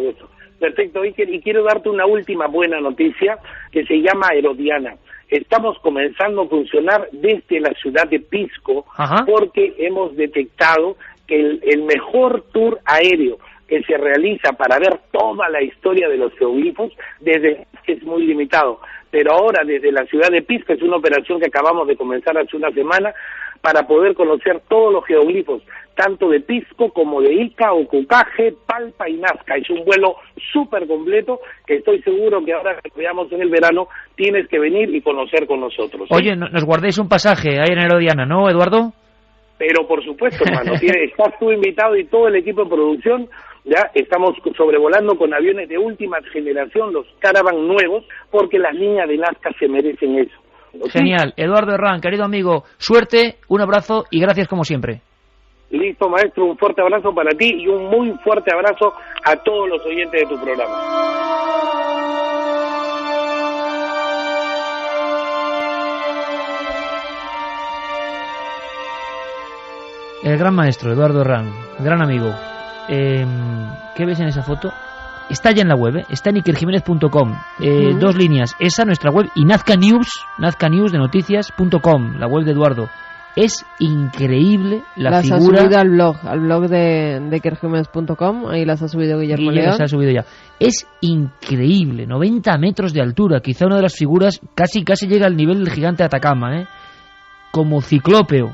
Perfecto, Iker, y quiero darte una última buena noticia que se llama Herodiana. Estamos comenzando a funcionar desde la ciudad de Pisco. Ajá. Porque hemos detectado que el mejor tour aéreo que se realiza para ver toda la historia de los geoglifos, desde que es muy limitado, pero ahora desde la ciudad de Pisco, es una operación que acabamos de comenzar hace una semana, para poder conocer todos los geoglifos, tanto de Pisco como de Ica, Ocucaje, Palpa y Nazca. Es un vuelo súper completo que estoy seguro que ahora que veamos en el verano tienes que venir y conocer con nosotros, ¿sí? Oye, nos guardéis un pasaje ahí en Herodiana, ¿no, Eduardo? Pero por supuesto, hermano, estás tú invitado y todo el equipo de producción. Ya estamos sobrevolando con aviones de última generación, los Caravan nuevos, porque las líneas de Nazca se merecen eso. ¿Sí? Genial. Eduardo Herrán, querido amigo, suerte, un abrazo y gracias como siempre. Listo, maestro, un fuerte abrazo para ti y un muy fuerte abrazo a todos los oyentes de tu programa. El gran maestro, Eduardo Herrán, gran amigo. ¿Qué ves en esa foto? Está ya en la web, está en ikerjimenez.com. 2 líneas, esa, nuestra web, y Nazca News de noticias.com, la web de Eduardo. Es increíble la figura. Las ha subido al blog de ikerjimenez.com, ahí las ha subido Guillermo León. Las ha subido ya. Es increíble, 90 metros de altura, quizá una de las figuras casi llega al nivel del gigante de Atacama, como ciclópeo.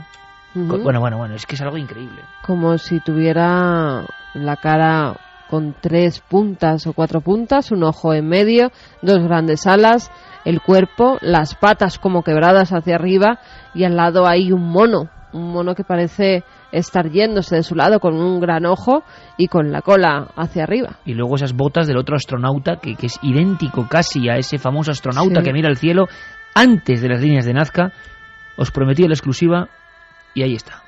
Bueno, es que es algo increíble. Como si tuviera la cara con 3 puntas o 4 puntas, un ojo en medio, 2 grandes alas, el cuerpo, las patas como quebradas hacia arriba y al lado hay un mono que parece estar yéndose de su lado con un gran ojo y con la cola hacia arriba. Y luego esas botas del otro astronauta que es idéntico casi a ese famoso astronauta que mira al cielo antes de las líneas de Nazca. Os prometí la exclusiva y ahí está.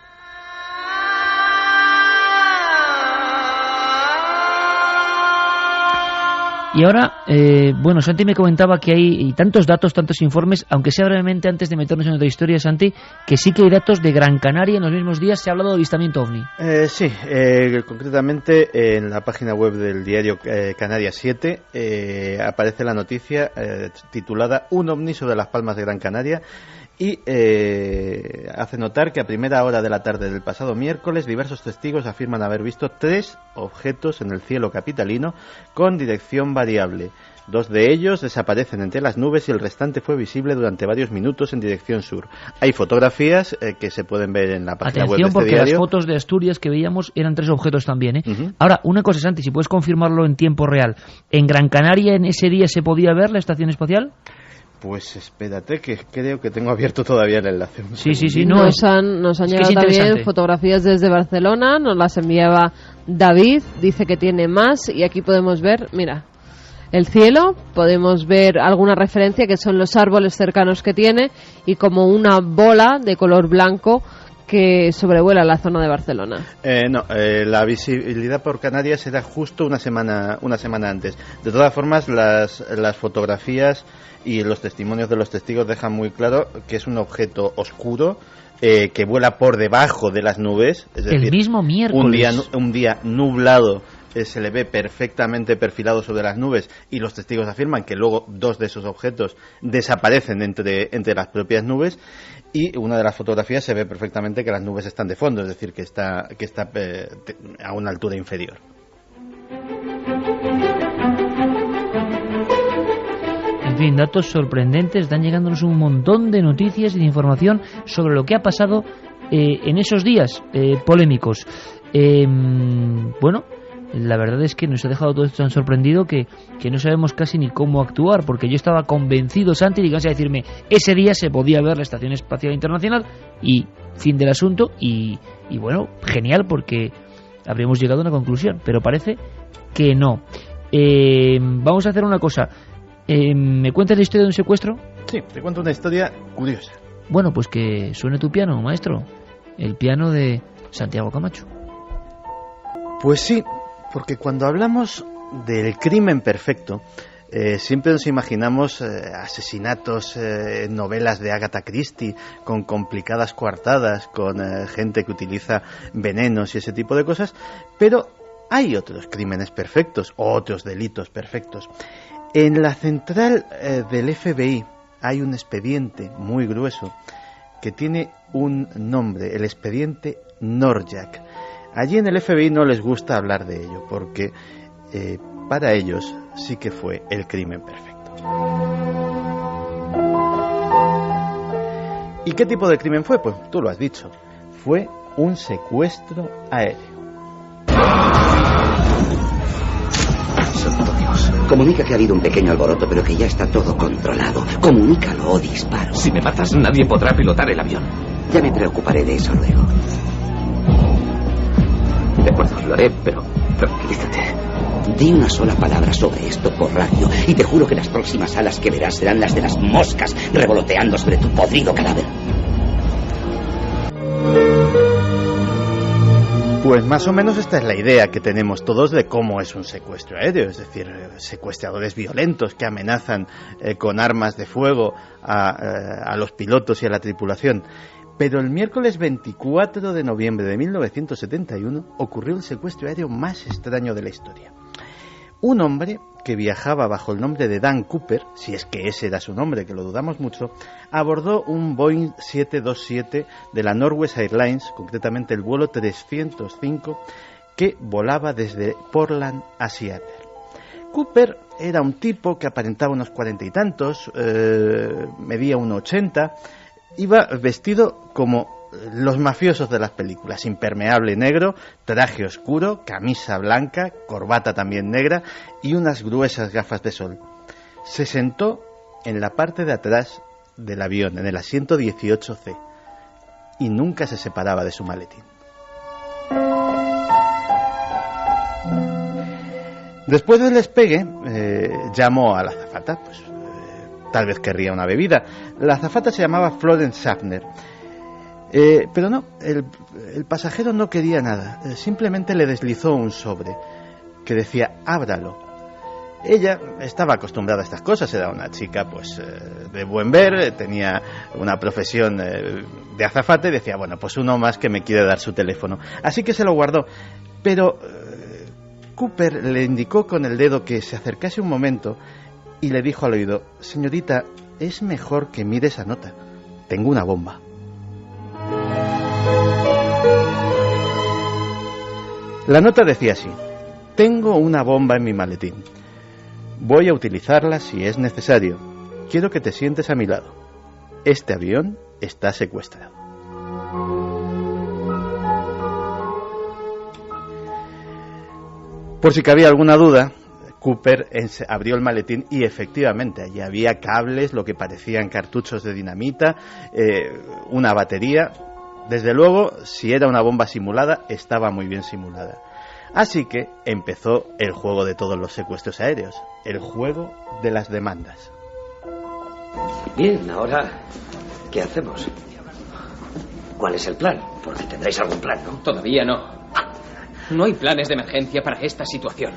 Y ahora, Santi me comentaba que hay tantos datos, tantos informes, aunque sea brevemente antes de meternos en otra historia, Santi, que sí que hay datos de Gran Canaria en los mismos días. Se ha hablado de avistamiento OVNI. Sí, concretamente en la página web del diario Canarias 7 aparece la noticia titulada Un OVNI sobre las Palmas de Gran Canaria. Y hace notar que a primera hora de la tarde del pasado miércoles diversos testigos afirman haber visto 3 objetos en el cielo capitalino con dirección variable. 2 de ellos desaparecen entre las nubes y el restante fue visible durante varios minutos en dirección sur. Hay fotografías que se pueden ver en la página web de este porque diario. Las fotos de Asturias que veíamos eran 3 objetos también, ¿eh? Uh-huh. Ahora, una cosa, Santi, si puedes confirmarlo en tiempo real. ¿En Gran Canaria en ese día se podía ver la estación espacial? Pues espérate, que creo que tengo abierto todavía el enlace. Sí. Nos han llegado también fotografías desde Barcelona, nos las enviaba David, dice que tiene más, y aquí podemos ver, mira, el cielo, podemos ver alguna referencia que son los árboles cercanos que tiene y como una bola de color blanco que sobrevuela la zona de Barcelona. La visibilidad por Canarias era justo una semana antes. De todas formas, las fotografías y los testimonios de los testigos dejan muy claro que es un objeto oscuro que vuela por debajo de las nubes. Es decir, el mismo miércoles. Un día nublado. Se le ve perfectamente perfilado sobre las nubes y los testigos afirman que luego 2 de esos objetos desaparecen entre las propias nubes, y una de las fotografías se ve perfectamente que las nubes están de fondo, es decir, que está a una altura inferior. En fin, datos sorprendentes, están llegándonos un montón de noticias y de información sobre lo que ha pasado en esos días polémicos. Bueno, la verdad es que nos ha dejado todo esto tan sorprendido que no sabemos casi ni cómo actuar, porque yo estaba convencido, Santi, de que ibas a decirme ese día se podía ver la Estación Espacial Internacional y fin del asunto, y bueno, genial, porque habríamos llegado a una conclusión, pero parece que no. Vamos a hacer una cosa. ¿Me cuentas la historia de un secuestro? Sí, te cuento una historia curiosa. Bueno, pues que suene tu piano, maestro, el piano de Santiago Camacho. Pues sí, porque cuando hablamos del crimen perfecto, siempre nos imaginamos asesinatos, novelas de Agatha Christie, con complicadas coartadas, con gente que utiliza venenos y ese tipo de cosas, pero hay otros crímenes perfectos, otros delitos perfectos. En la central del FBI hay un expediente muy grueso que tiene un nombre, el expediente Norjack. Allí en el FBI no les gusta hablar de ello, porque para ellos sí que fue el crimen perfecto. ¿Y qué tipo de crimen fue? Pues tú lo has dicho, fue un secuestro aéreo. Santo Dios. Comunica que ha habido un pequeño alboroto, pero que ya está todo controlado. Comunícalo o disparo. Si me matas, nadie podrá pilotar el avión. Ya me preocuparé de eso luego. De acuerdo, lo haré, pero tranquilízate. Di una sola palabra sobre esto por radio y te juro que las próximas alas que verás serán las de las moscas revoloteando sobre tu podrido cadáver. Pues más o menos esta es la idea que tenemos todos de cómo es un secuestro aéreo, es decir, secuestradores violentos que amenazan con armas de fuego a los pilotos y a la tripulación. Pero el miércoles 24 de noviembre de 1971 ocurrió el secuestro aéreo más extraño de la historia. Un hombre que viajaba bajo el nombre de Dan Cooper, si es que ese era su nombre, que lo dudamos mucho, abordó un Boeing 727 de la Northwest Airlines, concretamente el vuelo 305, que volaba desde Portland a Seattle. Cooper era un tipo que aparentaba unos 40 y tantos, medía 1,80, iba vestido como los mafiosos de las películas, impermeable negro, traje oscuro, camisa blanca, corbata también negra y unas gruesas gafas de sol. Se sentó en la parte de atrás del avión, en el asiento 18C, y nunca se separaba de su maletín. Después del despegue, llamó a la azafata, pues tal vez querría una bebida. La azafata se llamaba Florence Schaffner. Pero no, el pasajero no quería nada, simplemente le deslizó un sobre que decía ábralo. Ella estaba acostumbrada a estas cosas, era una chica pues de buen ver, tenía una profesión de azafata y decía, bueno, pues uno más que me quiere dar su teléfono. Así que se lo guardó, pero Cooper le indicó con el dedo que se acercase un momento y le dijo al oído, señorita, es mejor que mire esa nota. tengo una bomba. La nota decía así: tengo una bomba en mi maletín. Voy a utilizarla si es necesario. Quiero que te sientes a mi lado. Este avión está secuestrado. Por si cabía alguna duda, Cooper abrió el maletín y efectivamente allí había cables, lo que parecían cartuchos de dinamita, una batería. Desde luego, si era una bomba simulada, estaba muy bien simulada. Así que empezó el juego de todos los secuestros aéreos, el juego de las demandas. Bien, ahora, ¿qué hacemos? ¿Cuál es el plan? Porque tendréis algún plan, ¿no? Todavía no. No hay planes de emergencia para esta situación.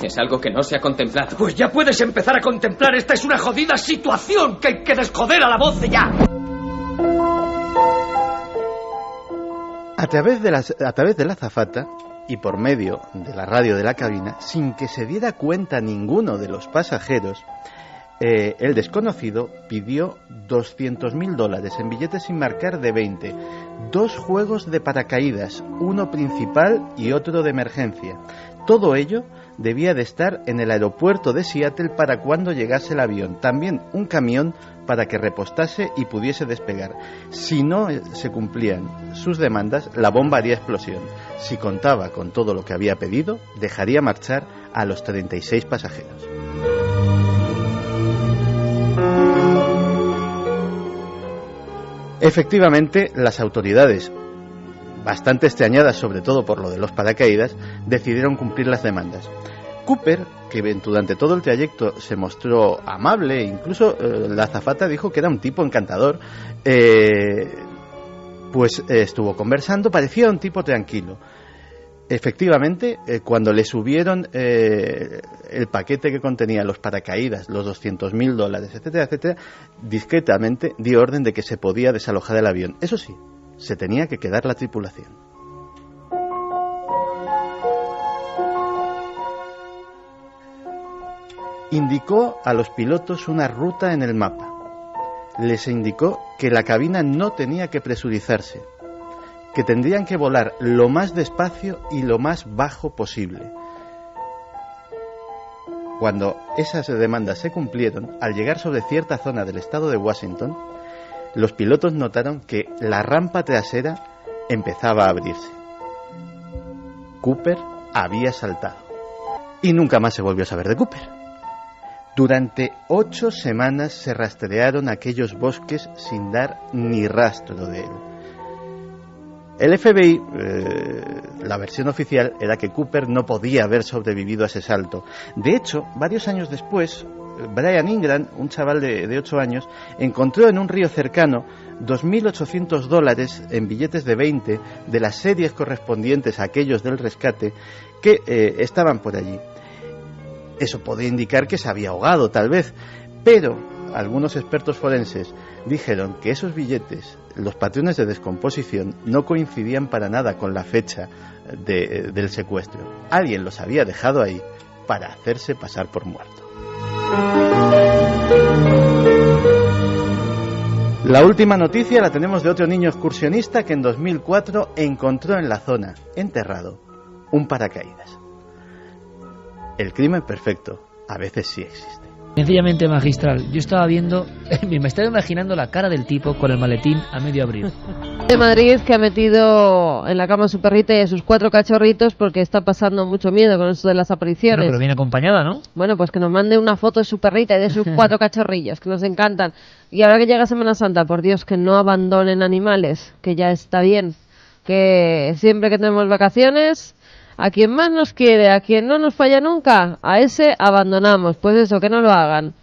Es algo que no se ha contemplado. Pues ya puedes empezar a contemplar. Esta es una jodida situación que hay que desjoder a la voz de ya. A través de la azafata y por medio de la radio de la cabina, sin que se diera cuenta ninguno de los pasajeros, el desconocido pidió $200.000 en billetes sin marcar de 20, 2 juegos de paracaídas, uno principal y otro de emergencia. Todo ello debía de estar en el aeropuerto de Seattle para cuando llegase el avión. También un camión para que repostase y pudiese despegar. Si no se cumplían sus demandas, la bomba haría explosión. Si contaba con todo lo que había pedido, dejaría marchar a los 36 pasajeros. Efectivamente, las autoridades, bastante extrañadas sobre todo por lo de los paracaídas, decidieron cumplir las demandas. Cooper, que durante todo el trayecto se mostró amable, incluso la azafata dijo que era un tipo encantador, pues estuvo conversando, parecía un tipo tranquilo. Efectivamente, cuando le subieron el paquete que contenía los paracaídas, los $200.000, etcétera, etcétera, discretamente dio orden de que se podía desalojar el avión. Eso sí, se tenía que quedar la tripulación. Indicó a los pilotos una ruta en el mapa. Les indicó que la cabina no tenía que presurizarse, que tendrían que volar lo más despacio y lo más bajo posible. Cuando esas demandas se cumplieron, al llegar sobre cierta zona del estado de Washington, los pilotos notaron que la rampa trasera empezaba a abrirse. Cooper había saltado. Y nunca más se volvió a saber de Cooper. Durante 8 semanas se rastrearon aquellos bosques sin dar ni rastro de él. El FBI, la versión oficial era que Cooper no podía haber sobrevivido a ese salto. De hecho, varios años después, Brian Ingram, un chaval de 8 años, encontró en un río cercano $2.800 en billetes de 20 de las series correspondientes a aquellos del rescate que estaban por allí. Eso podía indicar que se había ahogado, tal vez, pero algunos expertos forenses dijeron que esos billetes, los patrones de descomposición, no coincidían para nada con la fecha del secuestro. Alguien los había dejado ahí para hacerse pasar por muerto. La última noticia la tenemos de otro niño excursionista que en 2004 encontró en la zona, enterrado, un paracaídas. El crimen perfecto a veces sí existe. Sencillamente magistral. Yo estaba viendo, me estaba imaginando la cara del tipo con el maletín a medio abrir. De Madrid, que ha metido en la cama a su perrita y a sus 4 cachorritos porque está pasando mucho miedo con eso de las apariciones. Bueno, pero viene acompañada, ¿no? Bueno, pues que nos mande una foto de su perrita y de sus 4 cachorrillos, que nos encantan. Y ahora que llega Semana Santa, por Dios, que no abandonen animales, que ya está bien. Que siempre que tenemos vacaciones, a quien más nos quiere, a quien no nos falla nunca, a ese abandonamos. Pues eso, que no lo hagan.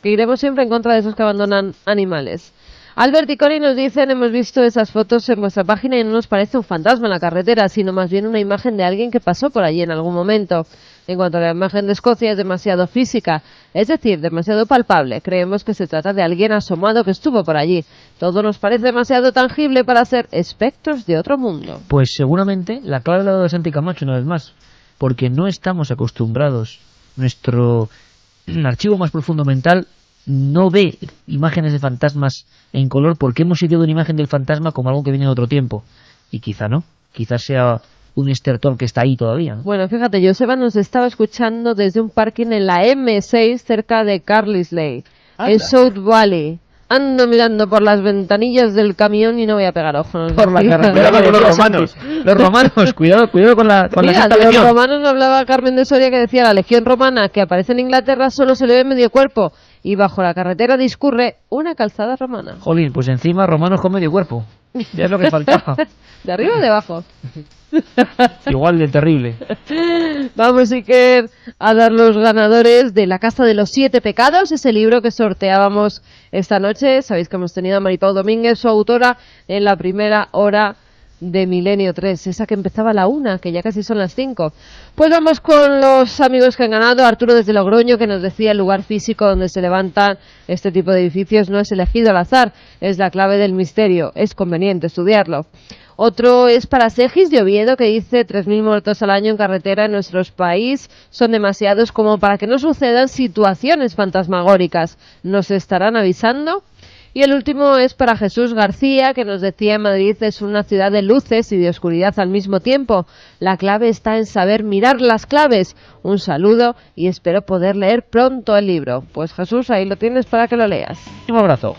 Que iremos siempre en contra de esos que abandonan animales. Albert y Connie nos dicen: hemos visto esas fotos en vuestra página y no nos parece un fantasma en la carretera, sino más bien una imagen de alguien que pasó por allí en algún momento. En cuanto a la imagen de Escocia, es demasiado física, es decir, demasiado palpable. Creemos que se trata de alguien asomado que estuvo por allí. Todo nos parece demasiado tangible para ser espectros de otro mundo. Pues seguramente la clave la de Santi Camacho una vez más, porque no estamos acostumbrados. Nuestro archivo más profundo mental no ve imágenes de fantasmas en color porque hemos ideado una imagen del fantasma como algo que viene de otro tiempo. Y quizá no, quizás sea un estertor que está ahí todavía, ¿no? Bueno, fíjate, Joseba nos estaba escuchando desde un parking en la M6 cerca de Carlisle, en South Valley. Ando mirando por las ventanillas del camión y no voy a pegar ojos. Por la carretera con los romanos. Los romanos, cuidado con la Mira, de los romanos nos hablaba Carmen de Soria, que decía: la legión romana que aparece en Inglaterra solo se le ve medio cuerpo y bajo la carretera discurre una calzada romana. Jolín, pues encima romanos con medio cuerpo. Ya es lo que faltaba. ¿De arriba o de abajo? Igual de terrible. Vamos, Iker, a dar los ganadores de La Casa de los 7 Pecados, ese libro que sorteábamos esta noche. Sabéis que hemos tenido a Maripau Domínguez, su autora, en la primera hora de Milenio 3, esa que empezaba a la 1, que ya casi son las 5. Pues vamos con los amigos que han ganado. Arturo desde Logroño, que nos decía: el lugar físico donde se levantan este tipo de edificios no es elegido al azar, es la clave del misterio, es conveniente estudiarlo. Otro es para Segis de Oviedo, que dice: 3.000 muertos al año en carretera en nuestro país son demasiados como para que no sucedan situaciones fantasmagóricas. ¿Nos estarán avisando? Y el último es para Jesús García, que nos decía: Madrid es una ciudad de luces y de oscuridad al mismo tiempo. La clave está en saber mirar las claves. Un saludo y espero poder leer pronto el libro. Pues Jesús, ahí lo tienes para que lo leas. Un abrazo.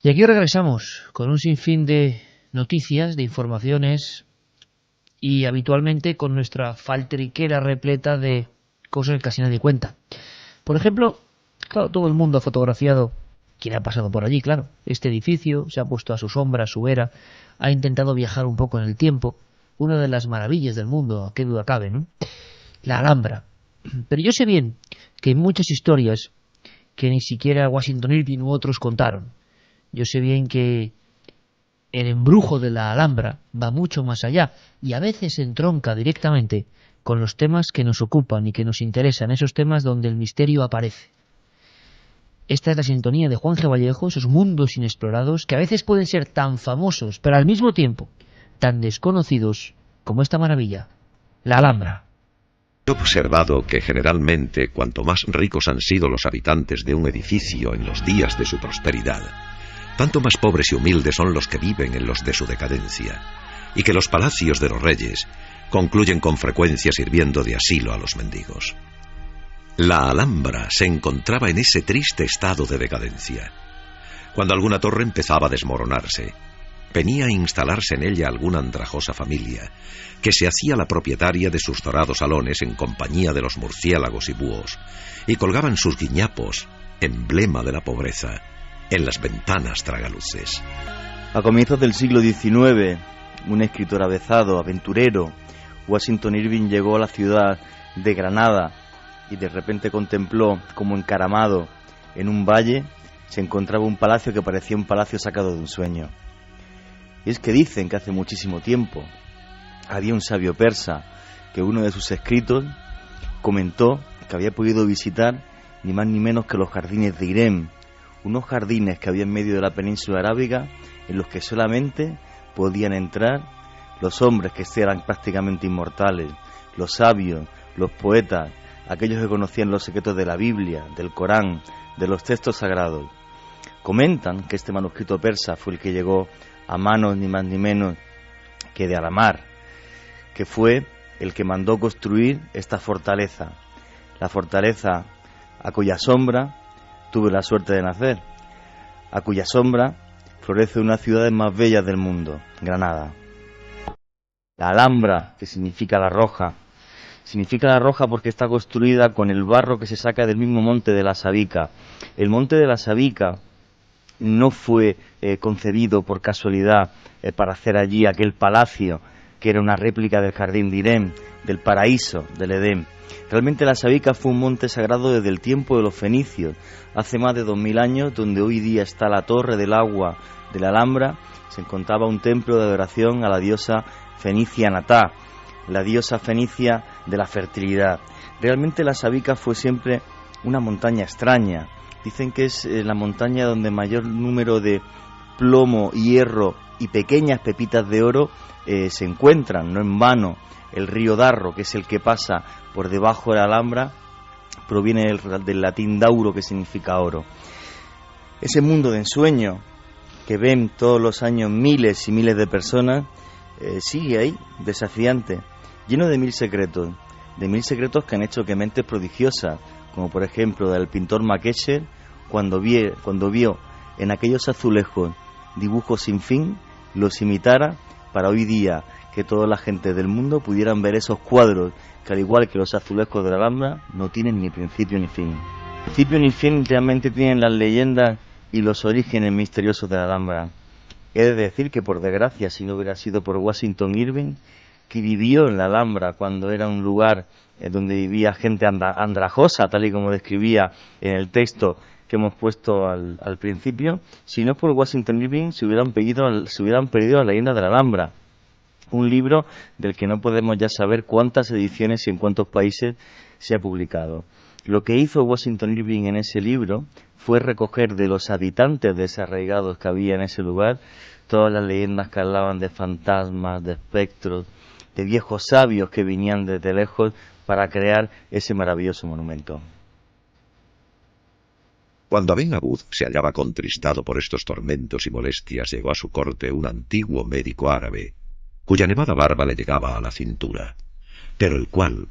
Y aquí regresamos con un sinfín de noticias, de informaciones y habitualmente con nuestra faltriquera repleta de cosas que casi nadie cuenta. Por ejemplo, claro, todo el mundo ha fotografiado, quien ha pasado por allí, claro, este edificio, se ha puesto a su sombra, a su era, ha intentado viajar un poco en el tiempo. Una de las maravillas del mundo, a qué duda cabe, ¿no? La Alhambra. Pero yo sé bien que hay muchas historias que ni siquiera Washington Irving u otros contaron. Yo sé bien que el embrujo de la Alhambra va mucho más allá y a veces entronca directamente con los temas que nos ocupan y que nos interesan, esos temas donde el misterio aparece. Esta es la sintonía de Juan G. Vallejo, esos mundos inexplorados que a veces pueden ser tan famosos, pero al mismo tiempo tan desconocidos como esta maravilla, la Alhambra. He observado que generalmente cuanto más ricos han sido los habitantes de un edificio en los días de su prosperidad, tanto más pobres y humildes son los que viven en los de su decadencia, y que los palacios de los reyes concluyen con frecuencia sirviendo de asilo a los mendigos. La Alhambra se encontraba en ese triste estado de decadencia. Cuando alguna torre empezaba a desmoronarse, venía a instalarse en ella alguna andrajosa familia, que se hacía la propietaria de sus dorados salones en compañía de los murciélagos y búhos, y colgaban sus guiñapos, emblema de la pobreza, en las ventanas tragaluces. A comienzos del siglo XIX, un escritor avezado, aventurero, Washington Irving llegó a la ciudad de Granada y de repente contempló como encaramado en un valle se encontraba un palacio que parecía un palacio sacado de un sueño. Y es que dicen que hace muchísimo tiempo había un sabio persa que uno de sus escritos comentó que había podido visitar ni más ni menos que los jardines de Irem, unos jardines que había en medio de la península arábiga en los que solamente podían entrar los hombres que eran prácticamente inmortales, los sabios, los poetas, aquellos que conocían los secretos de la Biblia, del Corán, de los textos sagrados. Comentan que este manuscrito persa fue el que llegó a manos ni más ni menos que de Alamar, que fue el que mandó construir esta fortaleza, la fortaleza a cuya sombra tuve la suerte de nacer, a cuya sombra florece una de las ciudades más bellas del mundo, Granada. La Alhambra, que significa la roja porque está construida con el barro que se saca del mismo monte de la Sabica. El monte de la Sabica no fue concebido por casualidad para hacer allí aquel palacio que era una réplica del jardín de Irem, del paraíso del Edén. Realmente la Sabica fue un monte sagrado desde el tiempo de los fenicios, hace más de 2000 años, donde hoy día está la torre del agua de la Alhambra. Se encontraba un templo de adoración a la diosa fenicia Natá, la diosa fenicia de la fertilidad. Realmente la Sabica fue siempre una montaña extraña. Dicen que es la montaña donde mayor número de plomo, hierro y pequeñas pepitas de oro se encuentran. No en vano el río Darro, que es el que pasa por debajo de la Alhambra, proviene del latín dauro, que significa oro. Ese mundo de ensueño que ven todos los años miles y miles de personas, sigue ahí, desafiante, lleno de mil secretos que han hecho que mentes prodigiosas, como por ejemplo del pintor Makesher, cuando vio en aquellos azulejos dibujos sin fin, los imitara para hoy día que toda la gente del mundo pudieran ver esos cuadros que, al igual que los azulejos de la Alhambra, no tienen ni principio ni fin. Principio ni fin realmente tienen las leyendas y los orígenes misteriosos de la Alhambra. He de decir que, por desgracia, si no hubiera sido por Washington Irving, que vivió en la Alhambra cuando era un lugar donde vivía gente andrajosa, tal y como describía en el texto que hemos puesto al principio, si no por Washington Irving se hubieran perdido las leyendas de la Alhambra. Un libro del que no podemos ya saber cuántas ediciones y en cuántos países se ha publicado. Lo que hizo Washington Irving en ese libro fue recoger de los habitantes desarraigados que había en ese lugar todas las leyendas que hablaban de fantasmas, de espectros, de viejos sabios que venían desde lejos para crear ese maravilloso monumento. Cuando Aben Abud se hallaba contristado por estos tormentos y molestias, llegó a su corte un antiguo médico árabe, cuya nevada barba le llegaba a la cintura, pero el cual,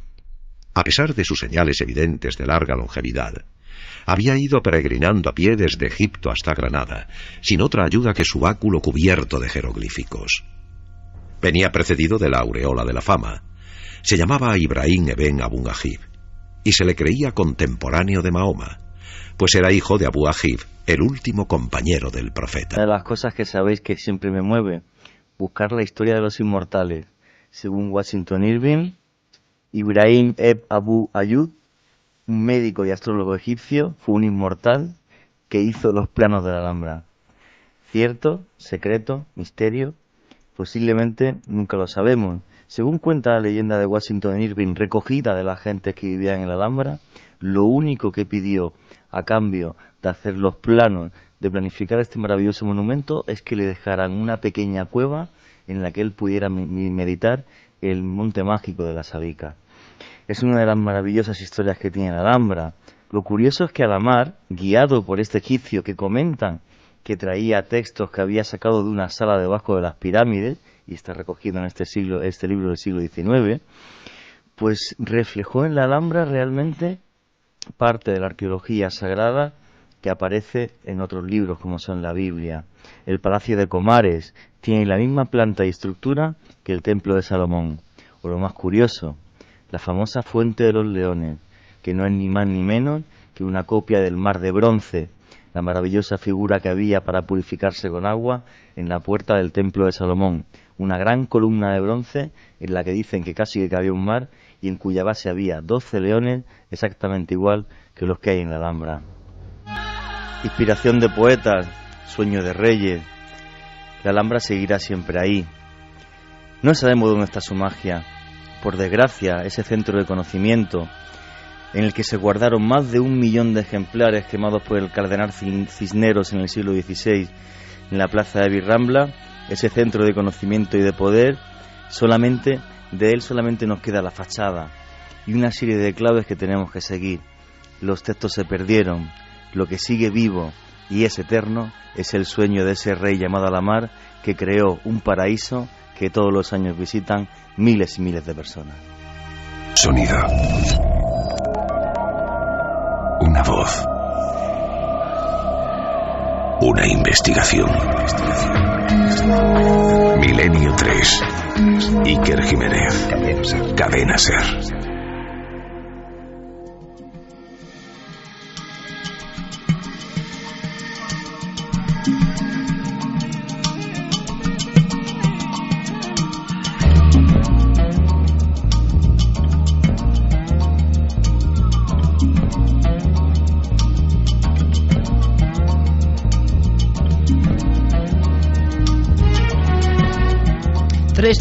a pesar de sus señales evidentes de larga longevidad, había ido peregrinando a pie desde Egipto hasta Granada, sin otra ayuda que su báculo cubierto de jeroglíficos. Venía precedido de la aureola de la fama. Se llamaba Ibrahim Eben Abu Ajib, y se le creía contemporáneo de Mahoma, pues era hijo de Abu Ajib, el último compañero del profeta. Una de las cosas que sabéis que siempre me mueve, buscar la historia de los inmortales. Según Washington Irving, Ibrahim Eben Abu Ajib, un médico y astrólogo egipcio, fue un inmortal que hizo los planos de la Alhambra. Cierto, secreto, misterio, posiblemente nunca lo sabemos. Según cuenta la leyenda de Washington Irving, recogida de la gente que vivía en la Alhambra, lo único que pidió a cambio de hacer los planos, de planificar este maravilloso monumento, es que le dejaran una pequeña cueva en la que él pudiera meditar el monte mágico de la Sabica. Es una de las maravillosas historias que tiene la Alhambra. Lo curioso es que Alamar, guiado por este egipcio que comentan que traía textos que había sacado de una sala debajo de las pirámides, y está recogido en este libro del siglo XIX, pues reflejó en la Alhambra realmente parte de la arqueología sagrada que aparece en otros libros como son la Biblia. El Palacio de Comares tiene la misma planta y estructura que el Templo de Salomón. O lo más curioso, la famosa Fuente de los Leones, que no es ni más ni menos que una copia del Mar de Bronce, la maravillosa figura que había para purificarse con agua en la puerta del Templo de Salomón, una gran columna de bronce en la que dicen que casi que cabía un mar y en cuya base había 12 leones exactamente igual que los que hay en la Alhambra. Inspiración de poetas, sueño de reyes, la Alhambra seguirá siempre ahí. No sabemos dónde está su magia. Por desgracia, ese centro de conocimiento en el que se guardaron más de 1 millón de ejemplares quemados por el cardenal Cisneros en el siglo XVI en la plaza de Virrambla, ese centro de conocimiento y de poder, de él solamente nos queda la fachada y una serie de claves que tenemos que seguir. Los textos se perdieron, lo que sigue vivo y es eterno es el sueño de ese rey llamado Alamar que creó un paraíso que todos los años visitan miles y miles de personas. Sonido. Una voz. Una investigación. Milenio 3. Iker Jiménez. Cadena Ser.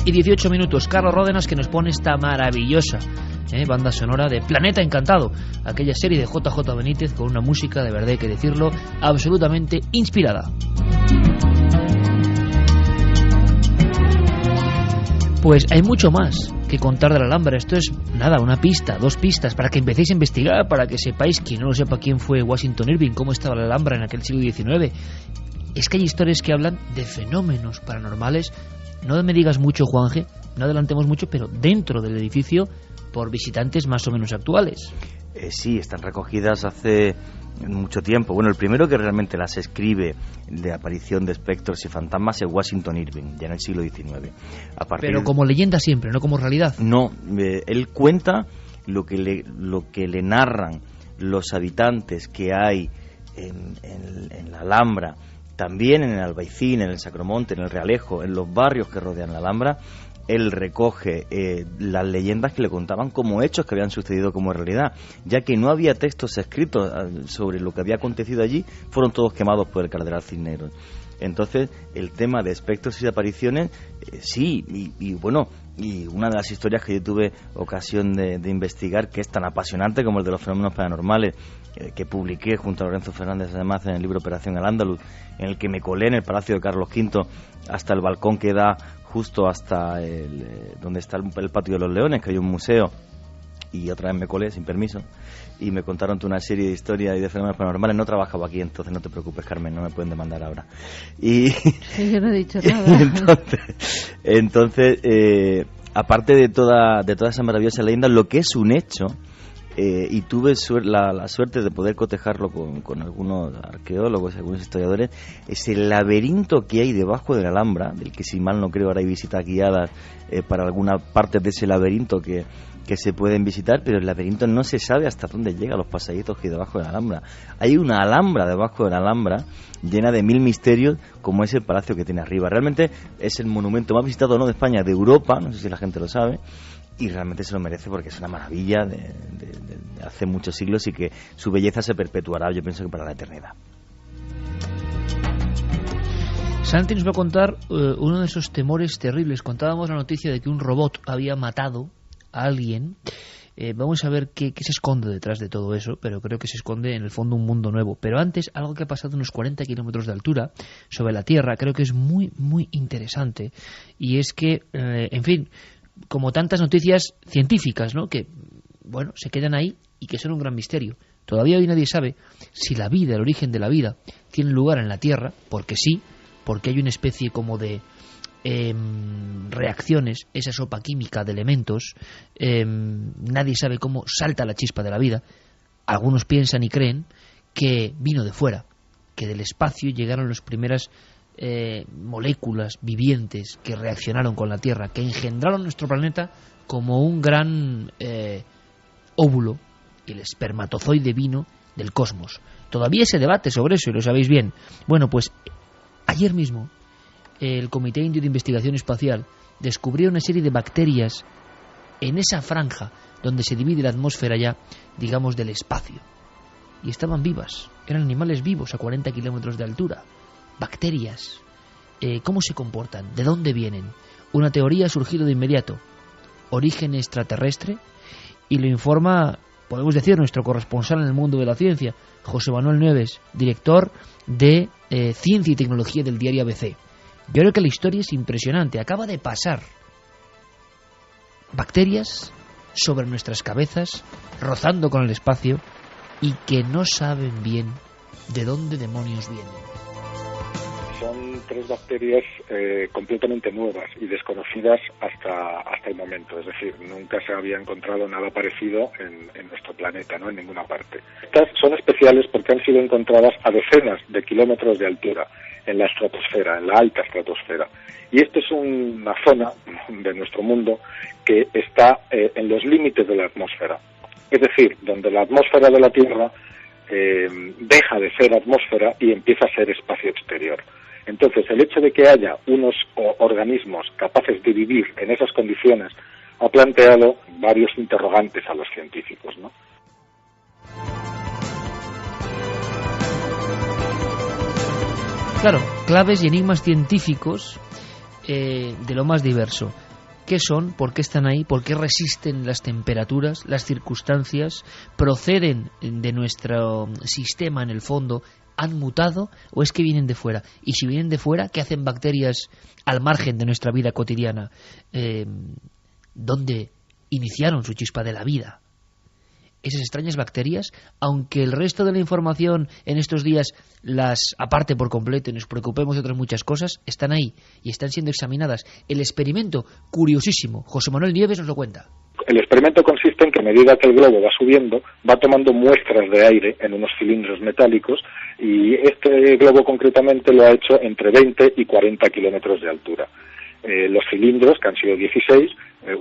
Y 18 minutos, Carlos Ródenas, que nos pone esta maravillosa banda sonora de Planeta Encantado, aquella serie de JJ Benítez con una música, de verdad hay que decirlo, absolutamente inspirada. Pues hay mucho más que contar de la Alhambra. Esto es nada, una pista, 2 pistas, para que empecéis a investigar, para que sepáis, quien no lo sepa, quién fue Washington Irving, cómo estaba la Alhambra en aquel siglo XIX. Es que hay historias que hablan de fenómenos paranormales. No me digas mucho, Juanje, no adelantemos mucho, pero dentro del edificio, por visitantes más o menos actuales. Sí, están recogidas hace mucho tiempo. Bueno, el primero que realmente las escribe de aparición de espectros y fantasmas es Washington Irving, ya en el siglo XIX. Pero como leyenda siempre, no como realidad. No, él cuenta lo que le narran los habitantes que hay en la Alhambra, también en el Albaicín, en el Sacromonte, en el Realejo, en los barrios que rodean la Alhambra. Él recoge las leyendas que le contaban como hechos que habían sucedido como realidad, ya que no había textos escritos sobre lo que había acontecido allí, fueron todos quemados por el cardenal Cisneros. Entonces, el tema de espectros y apariciones, sí, y bueno, y una de las historias que yo tuve ocasión de investigar, que es tan apasionante como el de los fenómenos paranormales, que publiqué junto a Lorenzo Fernández además en el libro Operación Al-Ándalus, en el que me colé en el Palacio de Carlos V hasta el balcón que da justo hasta donde está el Patio de los Leones, que hay un museo, y otra vez me colé sin permiso y me contaron toda una serie de historias y de fenómenos paranormales. No trabajaba aquí, entonces no te preocupes, Carmen, no me pueden demandar ahora. Y yo no he dicho nada. entonces aparte de toda esa maravillosa leyenda, lo que es un hecho, y tuve la suerte de poder cotejarlo con algunos arqueólogos y algunos historiadores, es el laberinto que hay debajo de la Alhambra, del que, si mal no creo, ahora hay visitas guiadas para algunas partes de ese laberinto que se pueden visitar, pero el laberinto no se sabe hasta dónde llega, los pasadizos que hay debajo de la Alhambra. Hay una Alhambra debajo de la Alhambra llena de 1000 misterios, como es el palacio que tiene arriba. Realmente es el monumento más visitado, no de España, de Europa, no sé si la gente lo sabe, y realmente se lo merece porque es una maravilla de hace muchos siglos, y que su belleza se perpetuará, yo pienso, que para la eternidad. Santi nos va a contar uno de esos temores terribles. Contábamos la noticia de que un robot había matado a alguien. Vamos a ver qué se esconde detrás de todo eso, pero creo que se esconde en el fondo un mundo nuevo. Pero antes, algo que ha pasado a unos 40 kilómetros de altura sobre la Tierra, creo que es muy, muy interesante, y es que, en fin, como tantas noticias científicas, ¿no?, que, bueno, se quedan ahí y que son un gran misterio. Todavía hoy nadie sabe si la vida, el origen de la vida, tiene lugar en la Tierra, porque sí, porque hay una especie como de reacciones, esa sopa química de elementos. Nadie sabe cómo salta la chispa de la vida. Algunos piensan y creen que vino de fuera, que del espacio llegaron las primeras moléculas vivientes que reaccionaron con la Tierra, que engendraron nuestro planeta como un gran óvulo, y el espermatozoide vino del cosmos. Todavía se debate sobre eso, y lo sabéis bien. Bueno, pues ayer mismo el Comité Indio de Investigación Espacial descubrió una serie de bacterias en esa franja donde se divide la atmósfera ya, digamos, del espacio, y estaban vivas, eran animales vivos a 40 kilómetros de altura. Bacterias. ¿Cómo se comportan? ¿De dónde vienen? Una teoría ha surgido de inmediato: origen extraterrestre, y lo informa, podemos decir, nuestro corresponsal en el mundo de la ciencia, José Manuel Nieves, director de Ciencia y Tecnología del diario ABC. Yo creo que la historia es impresionante. Acaba de pasar bacterias sobre nuestras cabezas, rozando con el espacio, y que no saben bien de dónde demonios vienen. Son 3 bacterias completamente nuevas y desconocidas hasta el momento. Es decir, nunca se había encontrado nada parecido en nuestro planeta, ¿no?, en ninguna parte. Estas son especiales porque han sido encontradas a decenas de kilómetros de altura, en la estratosfera, en la alta estratosfera. Y esta es una zona de nuestro mundo que está en los límites de la atmósfera. Es decir, donde la atmósfera de la Tierra deja de ser atmósfera y empieza a ser espacio exterior. Entonces, el hecho de que haya unos organismos capaces de vivir en esas condiciones ha planteado varios interrogantes a los científicos, ¿no? Claro, claves y enigmas científicos de lo más diverso. ¿Qué son? ¿Por qué están ahí? ¿Por qué resisten las temperaturas, las circunstancias? ¿Proceden de nuestro sistema en el fondo? ¿Han mutado o es que vienen de fuera? Y si vienen de fuera, ¿qué hacen bacterias al margen de nuestra vida cotidiana? donde iniciaron su chispa de la vida. Esas extrañas bacterias, aunque el resto de la información en estos días las aparte por completo y nos preocupemos de otras muchas cosas, están ahí y están siendo examinadas. El experimento, curiosísimo, José Manuel Nieves nos lo cuenta. El experimento consiste en que a medida que el globo va subiendo, va tomando muestras de aire en unos cilindros metálicos, y este globo concretamente lo ha hecho entre 20 y 40 kilómetros de altura. Los cilindros, que han sido 16,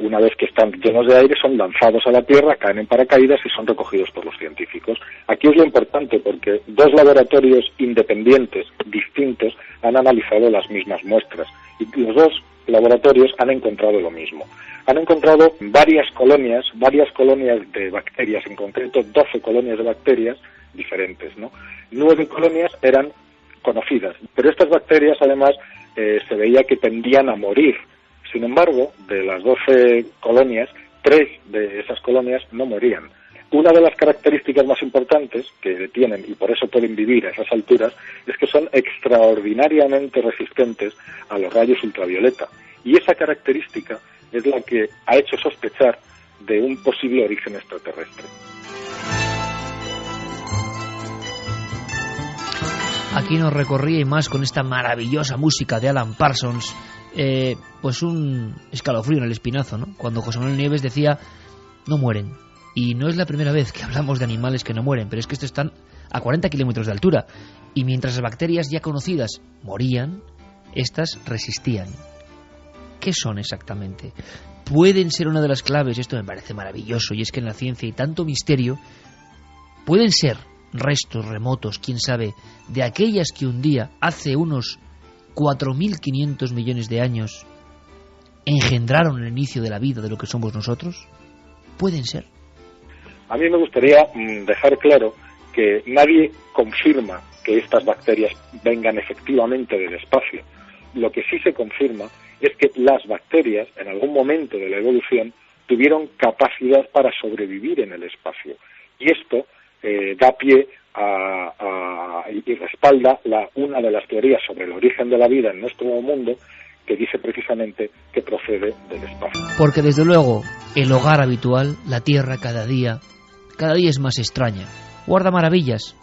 una vez que están llenos de aire, son lanzados a la Tierra, caen en paracaídas y son recogidos por los científicos. Aquí es lo importante, porque 2 laboratorios independientes, distintos, han analizado las mismas muestras, y los 2 laboratorios han encontrado lo mismo. Han encontrado varias colonias de bacterias, en concreto 12 colonias de bacterias diferentes, ¿no? 9 colonias eran conocidas, pero estas bacterias además se veía que tendían a morir. Sin embargo, de las 12 colonias, 3 de esas colonias no morían. Una de las características más importantes que tienen, y por eso pueden vivir a esas alturas, es que son extraordinariamente resistentes a los rayos ultravioleta. Y esa característica es la que ha hecho sospechar de un posible origen extraterrestre. Aquí nos recorría, y más con esta maravillosa música de Alan Parsons, pues un escalofrío en el espinazo, ¿no? Cuando José Manuel Nieves decía, no mueren. Y no es la primera vez que hablamos de animales que no mueren, pero es que estos están a 40 kilómetros de altura. Y mientras las bacterias ya conocidas morían, estas resistían. ¿Qué son exactamente? Pueden ser una de las claves, esto me parece maravilloso, y es que en la ciencia hay tanto misterio, pueden ser restos remotos, quién sabe, de aquellas que un día, hace unos 4.500 millones de años, engendraron el inicio de la vida de lo que somos nosotros. ¿Pueden ser? A mí me gustaría dejar claro que nadie confirma que estas bacterias vengan efectivamente del espacio. Lo que sí se confirma es que las bacterias, en algún momento de la evolución, tuvieron capacidad para sobrevivir en el espacio. Y esto da pie y respalda una de las teorías sobre el origen de la vida en nuestro mundo, que dice precisamente que procede del espacio. Porque desde luego el hogar habitual, la Tierra, cada día es más extraña. Guarda maravillas,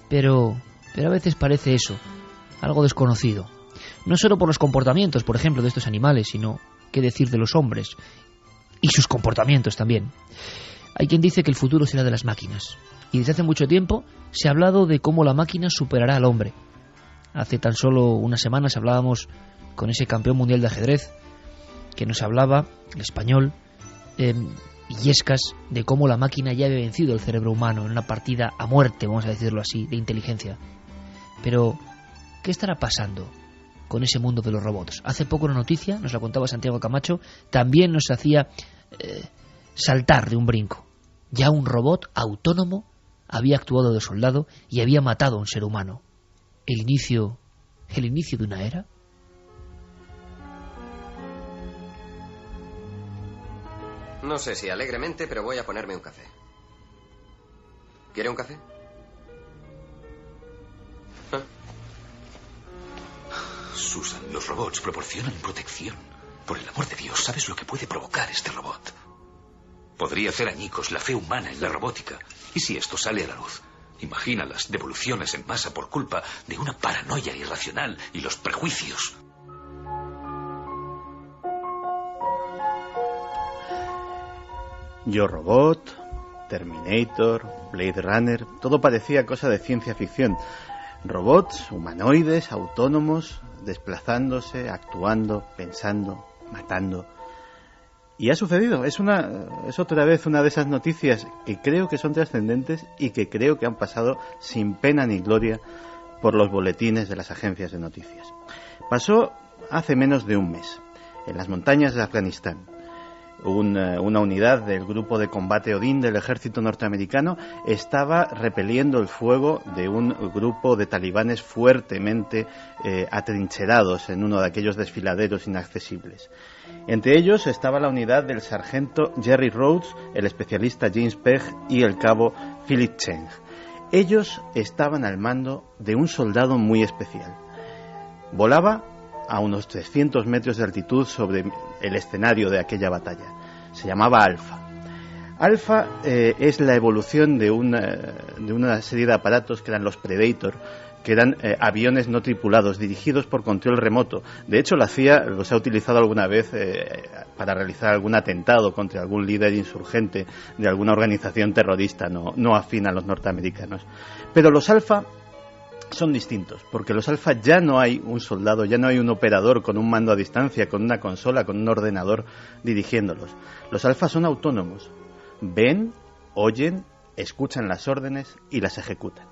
pero a veces parece eso, algo desconocido. No solo por los comportamientos, por ejemplo, de estos animales, sino qué decir de los hombres y sus comportamientos también. Hay quien dice que el futuro será de las máquinas, y desde hace mucho tiempo se ha hablado de cómo la máquina superará al hombre. Hace tan solo unas semanas hablábamos con ese campeón mundial de ajedrez que nos hablaba, el español, Illescas, de cómo la máquina ya había vencido el cerebro humano en una partida a muerte, vamos a decirlo así, de inteligencia. Pero, ¿qué estará pasando con ese mundo de los robots? Hace poco una noticia, nos la contaba Santiago Camacho, también nos hacía saltar de un brinco. Ya un robot autónomo había actuado de soldado y había matado a un ser humano. ¿El inicio de una era? No sé si alegremente, pero voy a ponerme un café. ¿Quiere un café? ¿Ah? Susan, los robots proporcionan protección. Por el amor de Dios, ¿sabes lo que puede provocar este robot? Podría hacer añicos la fe humana en la robótica. ¿Y si esto sale a la luz? Imagina las devoluciones en masa por culpa de una paranoia irracional y los prejuicios. Yo Robot, Terminator, Blade Runner, todo parecía cosa de ciencia ficción. Robots, humanoides, autónomos, desplazándose, actuando, pensando, matando. Y ha sucedido, es otra vez una de esas noticias que creo que son trascendentes y que creo que han pasado sin pena ni gloria por los boletines de las agencias de noticias. Pasó hace menos de un mes, en las montañas de Afganistán. Una unidad del grupo de combate Odín del ejército norteamericano estaba repeliendo el fuego de un grupo de talibanes fuertemente atrincherados en uno de aquellos desfiladeros inaccesibles. Entre ellos estaba la unidad del sargento Jerry Rhodes, el especialista James Pegg y el cabo Philip Cheng. Ellos estaban al mando de un soldado muy especial. Volaba a unos 300 metros de altitud sobre el escenario de aquella batalla. Se llamaba Alfa. Alfa es la evolución de una serie de aparatos que eran los Predator, que eran aviones no tripulados, dirigidos por control remoto. De hecho, la CIA los ha utilizado alguna vez para realizar algún atentado contra algún líder insurgente de alguna organización terrorista no afín a los norteamericanos. Pero los Alfa son distintos, porque los Alfa ya no hay un soldado, ya no hay un operador con un mando a distancia, con una consola, con un ordenador dirigiéndolos. Los Alfa son autónomos. Ven, oyen, escuchan las órdenes y las ejecutan.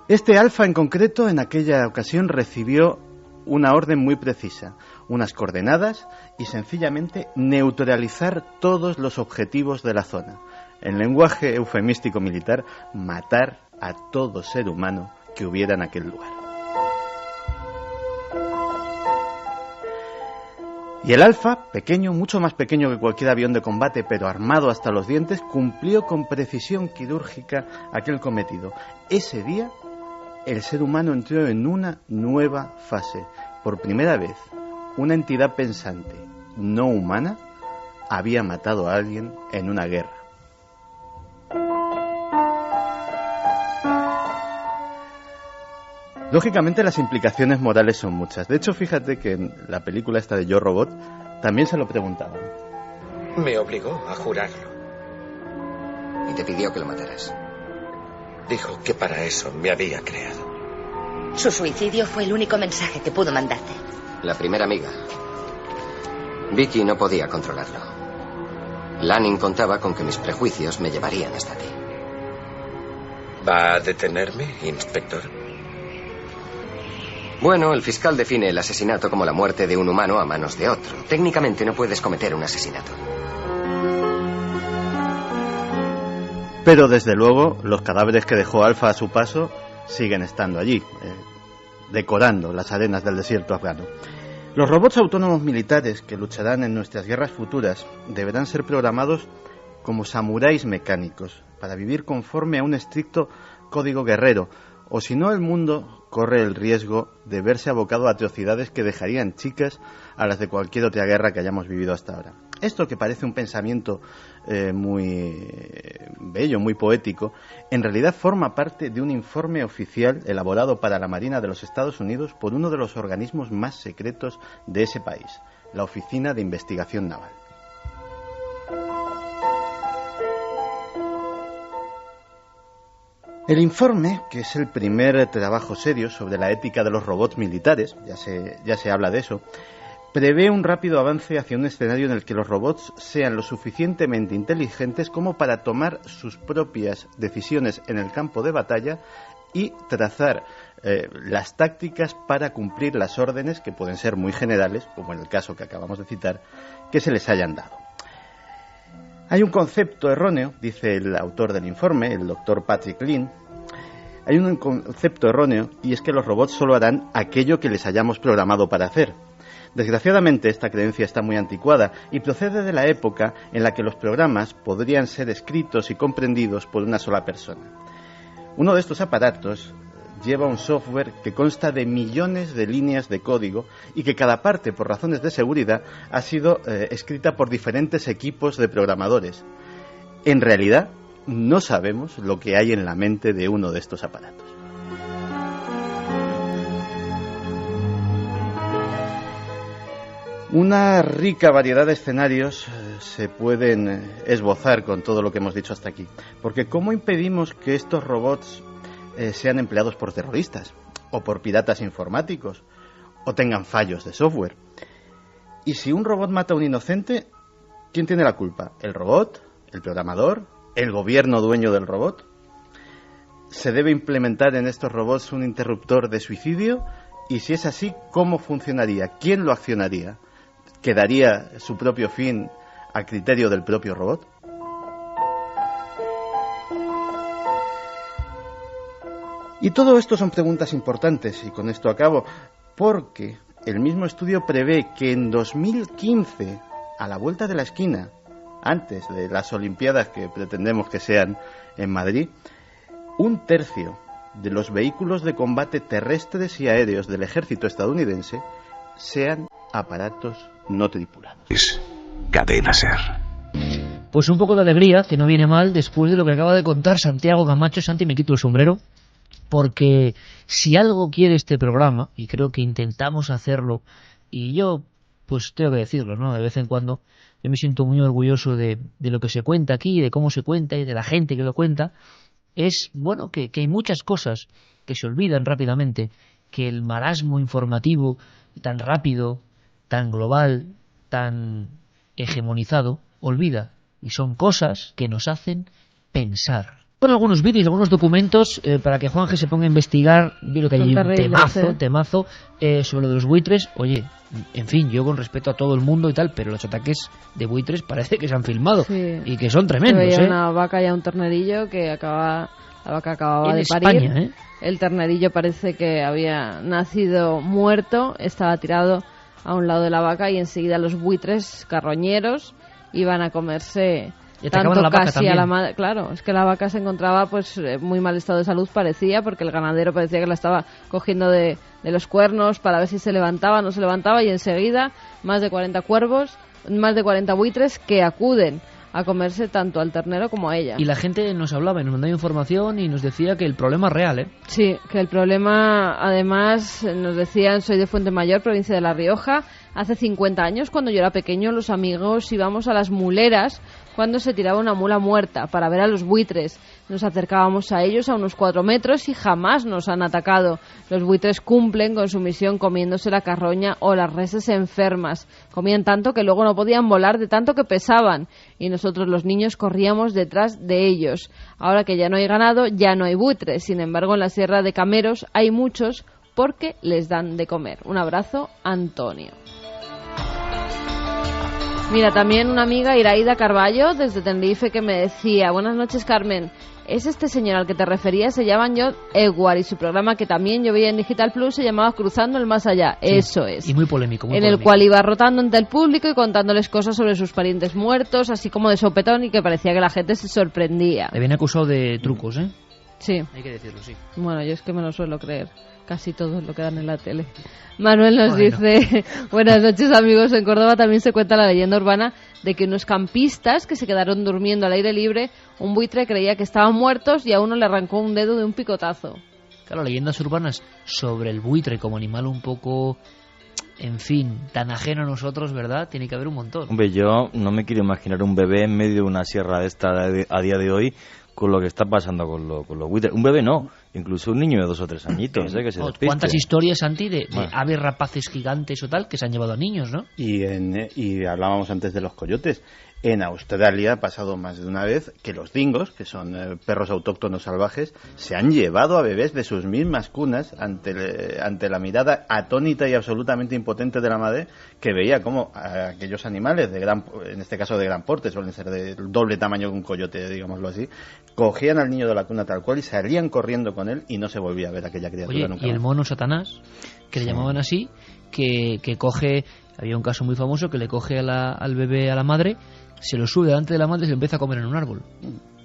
Este Alfa en concreto en aquella ocasión recibió una orden muy precisa, unas coordenadas y sencillamente neutralizar todos los objetivos de la zona. En lenguaje eufemístico militar, matar a todo ser humano que hubiera en aquel lugar. Y el Alfa, pequeño, mucho más pequeño que cualquier avión de combate, pero armado hasta los dientes, cumplió con precisión quirúrgica aquel cometido. Ese día, el ser humano entró en una nueva fase. Por primera vez, una entidad pensante, no humana, había matado a alguien en una guerra. Lógicamente las implicaciones morales son muchas. De hecho, fíjate que en la película esta de Yo Robot también se lo preguntaban. Me obligó a jurarlo. Y te pidió que lo mataras. Dijo que para eso me había creado. Su suicidio fue el único mensaje que pudo mandarte. La primera amiga. Vicky no podía controlarlo. Lanning contaba con que mis prejuicios me llevarían hasta ti. ¿Va a detenerme, inspector? Bueno, el fiscal define el asesinato como la muerte de un humano a manos de otro. Técnicamente no puedes cometer un asesinato. Pero desde luego los cadáveres que dejó Alfa a su paso siguen estando allí, decorando las arenas del desierto afgano. Los robots autónomos militares que lucharán en nuestras guerras futuras deberán ser programados como samuráis mecánicos para vivir conforme a un estricto código guerrero, o si no el mundo corre el riesgo de verse abocado a atrocidades que dejarían chicas a las de cualquier otra guerra que hayamos vivido hasta ahora. Esto, que parece un pensamiento muy bello, muy poético, en realidad forma parte de un informe oficial elaborado para la Marina de los Estados Unidos por uno de los organismos más secretos de ese país, la Oficina de Investigación Naval. El informe, que es el primer trabajo serio sobre la ética de los robots militares, ya se habla de eso, prevé un rápido avance hacia un escenario en el que los robots sean lo suficientemente inteligentes como para tomar sus propias decisiones en el campo de batalla y trazar las tácticas para cumplir las órdenes, que pueden ser muy generales, como en el caso que acabamos de citar, que se les hayan dado. Hay un concepto erróneo, dice el autor del informe, el doctor Patrick Lynn. Hay un concepto erróneo, y es que los robots solo harán aquello que les hayamos programado para hacer. Desgraciadamente, esta creencia está muy anticuada y procede de la época en la que los programas podrían ser escritos y comprendidos por una sola persona. Uno de estos aparatos lleva un software que consta de millones de líneas de código y que cada parte, por razones de seguridad, ha sido escrita por diferentes equipos de programadores. En realidad, no sabemos lo que hay en la mente de uno de estos aparatos. Una rica variedad de escenarios se pueden esbozar con todo lo que hemos dicho hasta aquí. Porque ¿cómo impedimos que estos robots sean empleados por terroristas o por piratas informáticos o tengan fallos de software? Y si un robot mata a un inocente, ¿quién tiene la culpa? ¿El robot? ¿El programador? ¿El gobierno dueño del robot? ¿Se debe implementar en estos robots un interruptor de suicidio? Y si es así, ¿cómo funcionaría? ¿Quién lo accionaría? ¿Quedaría su propio fin a criterio del propio robot? Y todo esto son preguntas importantes, y con esto acabo, porque el mismo estudio prevé que en 2015, a la vuelta de la esquina, antes de las Olimpiadas que pretendemos que sean en Madrid, un tercio de los vehículos de combate terrestres y aéreos del ejército estadounidense sean aparatos no tripulados. Cadena SER. Pues un poco de alegría, que no viene mal, después de lo que acaba de contar Santiago Camacho. Santi, me quito el sombrero, porque si algo quiere este programa, y creo que intentamos hacerlo, y yo, pues tengo que decirlo, ¿no? De vez en cuando, yo me siento muy orgulloso de lo que se cuenta aquí, de cómo se cuenta y de la gente que lo cuenta. Es, bueno, que hay muchas cosas que se olvidan rápidamente, que el marasmo informativo tan rápido, tan global, tan hegemonizado, olvida. Y son cosas que nos hacen pensar. Bueno, algunos vídeos, algunos documentos para que Juanje se ponga a investigar. Yo creo que hay un temazo sobre los buitres. Oye, en fin, yo con respeto a todo el mundo y tal, pero los ataques de buitres parece que se han filmado y que son tremendos. Había una vaca y un ternerillo que la vaca acababa de parir. España, El ternerillo parece que había nacido muerto, estaba tirado a un lado de la vaca y enseguida los buitres carroñeros iban a comerse tanto casi a la madre. Claro, es que la vaca se encontraba pues muy mal estado de salud, parecía, porque el ganadero parecía que la estaba cogiendo de los cuernos para ver si se levantaba o no se levantaba, y enseguida más de 40 cuervos, más de 40 buitres que acuden a comerse tanto al ternero como a ella. Y la gente nos hablaba y nos mandaba información y nos decía que el problema es real, ¿eh? Sí, que el problema, además, nos decían, soy de Fuentemayor, provincia de La Rioja. Hace 50 años, cuando yo era pequeño, los amigos íbamos a las muleras cuando se tiraba una mula muerta para ver a los buitres. Nos acercábamos a ellos a unos 4 metros y jamás nos han atacado. Los buitres cumplen con su misión comiéndose la carroña o las reses enfermas. Comían tanto que luego no podían volar de tanto que pesaban, y nosotros los niños corríamos detrás de ellos. Ahora que ya no hay ganado, ya no hay buitres. Sin embargo, en la Sierra de Cameros hay muchos porque les dan de comer. Un abrazo, Antonio. Mira, también una amiga, Iraida Carballo, desde Tenerife, que me decía: buenas noches, Carmen, es este señor al que te referías, se llama John Edward, y su programa, que también yo veía en Digital Plus, se llamaba Cruzando el Más Allá. Sí, eso es. Y muy polémico. Muy en polémico. El cual iba rotando ante el público y contándoles cosas sobre sus parientes muertos, así como de sopetón, y que parecía que la gente se sorprendía. Le habían acusado de trucos, ¿eh? Sí. Hay que decirlo, sí. Bueno, yo es que me lo suelo creer. Casi todo lo que dan en la tele. Manuel nos dice: buenas noches, amigos. En Córdoba también se cuenta la leyenda urbana de que unos campistas que se quedaron durmiendo al aire libre, un buitre creía que estaban muertos y a uno le arrancó un dedo de un picotazo. Claro, leyendas urbanas sobre el buitre como animal un poco, en fin, tan ajeno a nosotros, ¿verdad? Tiene que haber un montón. Hombre, yo no me quiero imaginar un bebé en medio de una sierra de esta a día de hoy con lo que está pasando con los buitres. Un bebé no, incluso un niño de 2 o 3 añitos, que se despiste. ¿Cuántas historias, Santi, de aves rapaces gigantes o tal que se han llevado a niños, ¿no? Y hablábamos antes de los coyotes. En Australia ha pasado más de una vez que los dingos, que son perros autóctonos salvajes, se han llevado a bebés de sus mismas cunas ante la mirada atónita y absolutamente impotente de la madre, que veía como aquellos animales, en este caso de gran porte, suelen ser del doble tamaño que un coyote, digámoslo así, cogían al niño de la cuna tal cual y salían corriendo con él y no se volvía a ver aquella criatura nunca. Y el mono Satanás, que le llamaban así, que coge, había un caso muy famoso que le coge al bebé a la madre, se lo sube delante de la madre y se lo empieza a comer en un árbol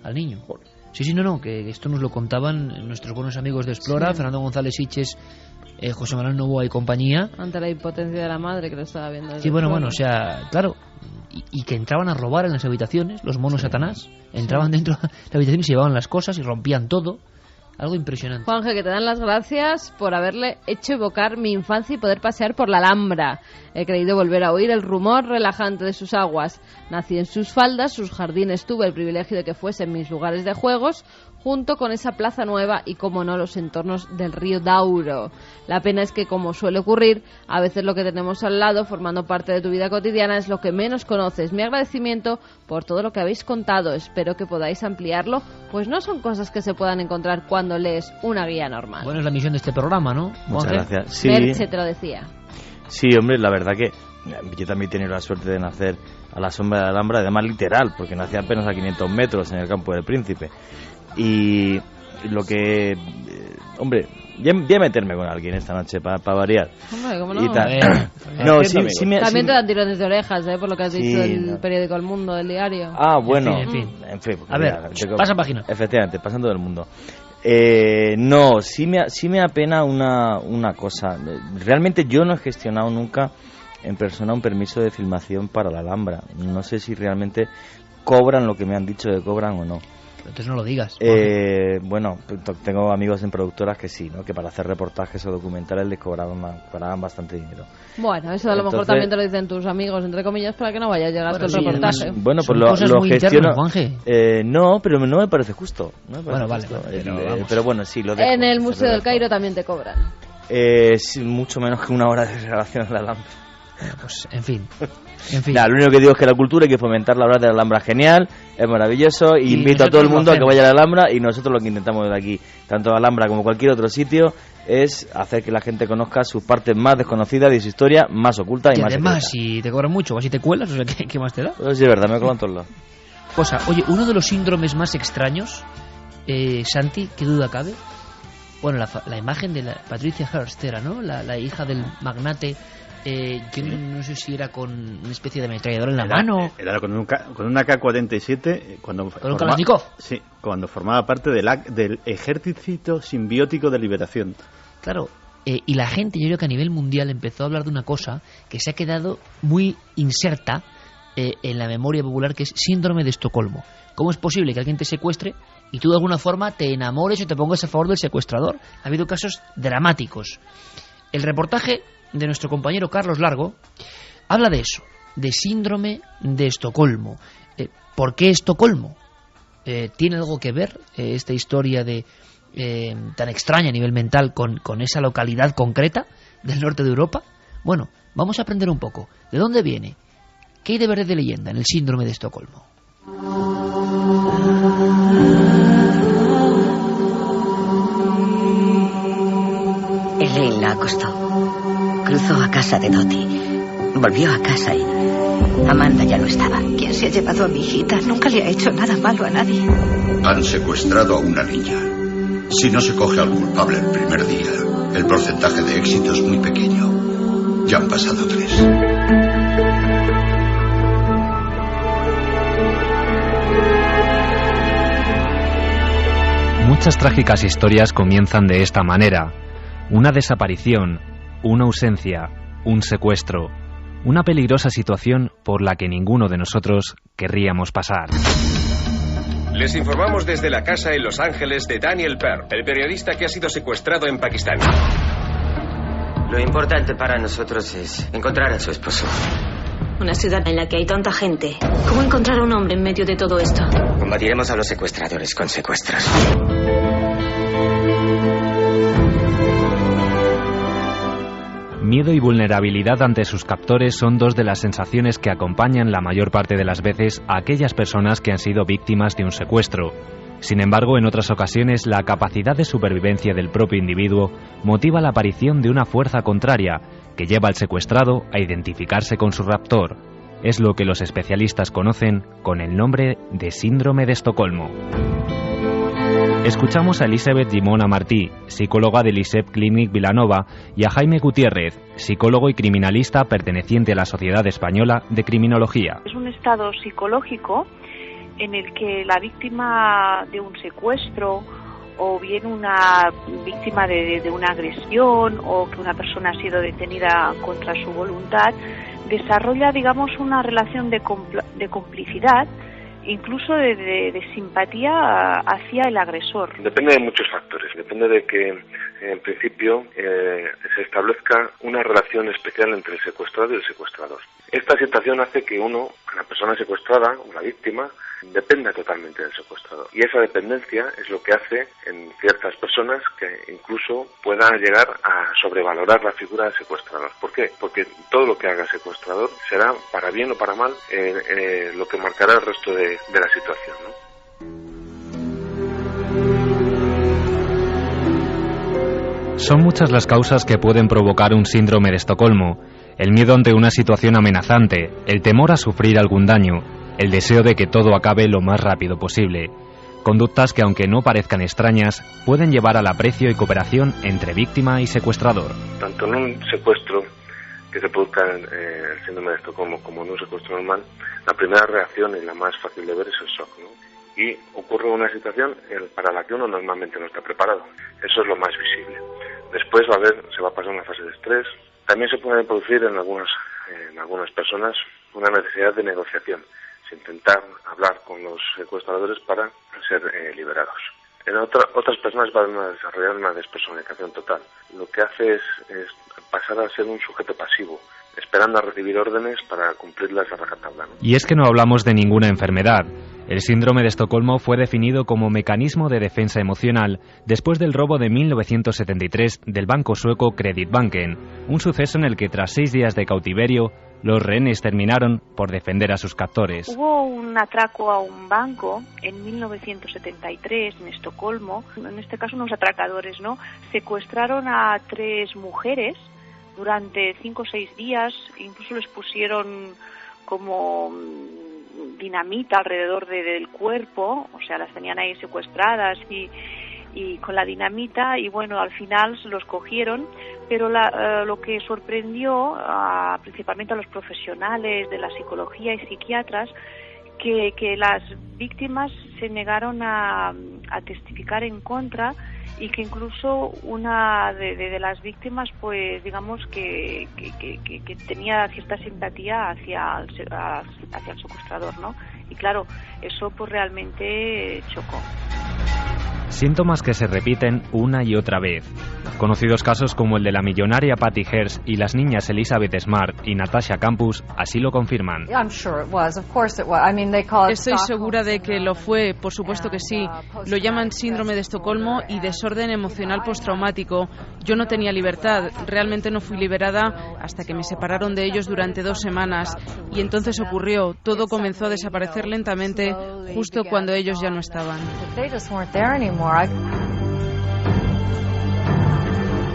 al niño. Sí, no, que esto nos lo contaban nuestros buenos amigos de Explora, Fernando González Siches, José Manuel Novoa y compañía. Ante la impotencia de la madre, que lo estaba viendo. Sí, bueno, o sea, claro, y que entraban a robar en las habitaciones, los monos Satanás, entraban dentro de la habitación y se llevaban las cosas y rompían todo. Algo impresionante. Juanje, que te dan las gracias por haberle hecho evocar mi infancia y poder pasear por la Alhambra. He creído volver a oír el rumor relajante de sus aguas. Nací en sus faldas, sus jardines, tuve el privilegio de que fuesen mis lugares de juegos, junto con esa plaza nueva y, como no, los entornos del río Dauro. La pena es que, como suele ocurrir, a veces lo que tenemos al lado, formando parte de tu vida cotidiana, es lo que menos conoces. Mi agradecimiento por todo lo que habéis contado. Espero que podáis ampliarlo, pues no son cosas que se puedan encontrar cuando lees una guía normal. Bueno, es la misión de este programa, ¿no? Muchas gracias. Sí. Merche te lo decía. Sí, hombre, la verdad que yo también he tenido la suerte de nacer a la sombra de la Alhambra, además literal, porque nací apenas a 500 metros en el Campo del Príncipe. Y lo que... hombre, voy a meterme con alguien esta noche para variar. Hombre, ¿cómo no? Y no, también te dan tirones de orejas, por lo que has dicho del periódico El Mundo, del diario. Ah, bueno. En fin. En fin, a ver, pasa página. Efectivamente, pasando del mundo. No, sí me apena una cosa. Realmente yo no he gestionado nunca en persona un permiso de filmación para la Alhambra. No sé si realmente cobran lo que me han dicho que cobran o no. Entonces no lo digas. Bueno, tengo amigos en productoras que sí, ¿no? Que para hacer reportajes o documentales les cobraban bastante dinero. Bueno, eso a lo mejor también te lo dicen tus amigos, entre comillas, para que no vaya a llegar hasta el reportaje. Bueno, pues lo gestiono. No, pero no me parece justo. Bueno, vale. Pero bueno, sí, lo dejo. En el Museo del Cairo también te cobran. Sí, mucho menos que 1 hora de grabación en la Alhambra. Pues, en fin. Nada, lo único que digo es que la cultura hay que fomentar la verdad de la Alhambra. Genial, es maravilloso. Y invito a todo el mundo a que vaya a la Alhambra. Y nosotros lo que intentamos desde aquí, tanto la Alhambra como cualquier otro sitio, es hacer que la gente conozca sus partes más desconocidas de su historia, más oculta y más además, secreta. si te cobran mucho o si te cuelas, o sea, ¿qué más te da? Pues sí, es verdad, me cobran todos lados. Oye, uno de los síndromes más extraños, Santi, ¿qué duda cabe? Bueno, la imagen de la Patricia Hearst era, ¿no? La hija del magnate. Yo no sé si era con una especie de ametralladora en la mano. Era con una K-47 ¿Con un Kalashnikov? Sí, cuando formaba parte del Ejército Simbiótico de Liberación. Claro, y la gente, yo creo que a nivel mundial empezó a hablar de una cosa que se ha quedado muy inserta en la memoria popular, que es síndrome de Estocolmo. ¿Cómo es posible que alguien te secuestre y tú de alguna forma te enamores o te pongas a favor del secuestrador? Ha habido casos dramáticos. El reportaje de nuestro compañero Carlos Largo habla de eso, de síndrome de Estocolmo. ¿Por qué Estocolmo? ¿Tiene algo que ver esta historia de tan extraña a nivel mental con esa localidad concreta del norte de Europa? Bueno, vamos a aprender un poco. ¿De dónde viene? ¿Qué hay de verdad de leyenda en el síndrome de Estocolmo? Elaine la acostó. Cruzó a casa de Dottie. Volvió a casa y Amanda ya no estaba. ¿Quién se ha llevado a mi hijita? Nunca le ha hecho nada malo a nadie. Han secuestrado a una niña. Si no se coge al culpable el primer día, el porcentaje de éxito es muy pequeño. Ya han pasado 3. Muchas trágicas historias comienzan de esta manera. Una desaparición, una ausencia, un secuestro, una peligrosa situación por la que ninguno de nosotros querríamos pasar. Les informamos desde la casa en Los Ángeles de Daniel Pearl, el periodista que ha sido secuestrado en Pakistán. Lo importante para nosotros es encontrar a su esposo. Una ciudad en la que hay tanta gente. ¿Cómo encontrar a un hombre en medio de todo esto? Combatiremos a los secuestradores con secuestros. Miedo y vulnerabilidad ante sus captores son dos de las sensaciones que acompañan la mayor parte de las veces a aquellas personas que han sido víctimas de un secuestro. Sin embargo, en otras ocasiones, la capacidad de supervivencia del propio individuo motiva la aparición de una fuerza contraria que lleva al secuestrado a identificarse con su raptor. Es lo que los especialistas conocen con el nombre de síndrome de Estocolmo. Escuchamos a Elizabeth Gimona Martí, psicóloga del ISEP Clinic Vilanova, y a Jaime Gutiérrez, psicólogo y criminalista perteneciente a la Sociedad Española de Criminología. Es un estado psicológico en el que la víctima de un secuestro o bien una víctima de una agresión o que una persona ha sido detenida contra su voluntad desarrolla, digamos, una relación de complicidad, incluso de simpatía hacia el agresor. Depende de muchos factores. Depende de que, en principio, se establezca una relación especial entre el secuestrado y el secuestrador. Esta situación hace que la persona secuestrada, una víctima, dependa totalmente del secuestrador. Y esa dependencia es lo que hace en ciertas personas que incluso puedan llegar a sobrevalorar la figura del secuestrador. ¿Por qué? Porque todo lo que haga el secuestrador será, para bien o para mal, lo que marcará el resto de la situación, ¿no? Son muchas las causas que pueden provocar un síndrome de Estocolmo. El miedo ante una situación amenazante, el temor a sufrir algún daño, el deseo de que todo acabe lo más rápido posible. Conductas que, aunque no parezcan extrañas, pueden llevar al aprecio y cooperación entre víctima y secuestrador. Tanto en un secuestro que se produzca el síndrome de Estocolmo como en un secuestro normal, la primera reacción y la más fácil de ver es el shock, ¿no? y ocurre una situación para la que uno normalmente no está preparado. Eso es lo más visible. Después se va a pasar una fase de estrés. También se puede producir en algunas personas una necesidad de negociación, intentar hablar con los secuestradores para ser liberados. En otras personas van a desarrollar una despersonalización total. Lo que hace es pasar a ser un sujeto pasivo, esperando a recibir órdenes para cumplirlas a rajatabla, ¿no? Y es que no hablamos de ninguna enfermedad. El síndrome de Estocolmo fue definido como mecanismo de defensa emocional después del robo de 1973 del banco sueco Kreditbanken, un suceso en el que tras 6 días de cautiverio, los rehenes terminaron por defender a sus captores. Hubo un atraco a un banco en 1973 en Estocolmo. En este caso unos atracadores, ¿no? Secuestraron a 3 mujeres durante 5 o 6 días, incluso les pusieron como dinamita alrededor del cuerpo, o sea, las tenían ahí secuestradas y con la dinamita, y bueno, al final los cogieron, pero lo que sorprendió principalmente a los profesionales de la psicología y psiquiatras, que las víctimas se negaron a testificar en contra, y que incluso una de las víctimas, pues digamos que tenía cierta simpatía hacia el secuestrador, ¿no? Y claro, eso pues realmente chocó. Síntomas que se repiten una y otra vez. Conocidos casos como el de la millonaria Patty Hearst y las niñas Elizabeth Smart y Natasha Campus así lo confirman. Estoy segura de que lo fue, por supuesto que sí. Lo llaman síndrome de Estocolmo y desorden emocional postraumático. Yo no tenía libertad, realmente no fui liberada hasta que me separaron de ellos durante 2 semanas. Y entonces ocurrió, todo comenzó a desaparecer lentamente justo cuando ellos ya no estaban.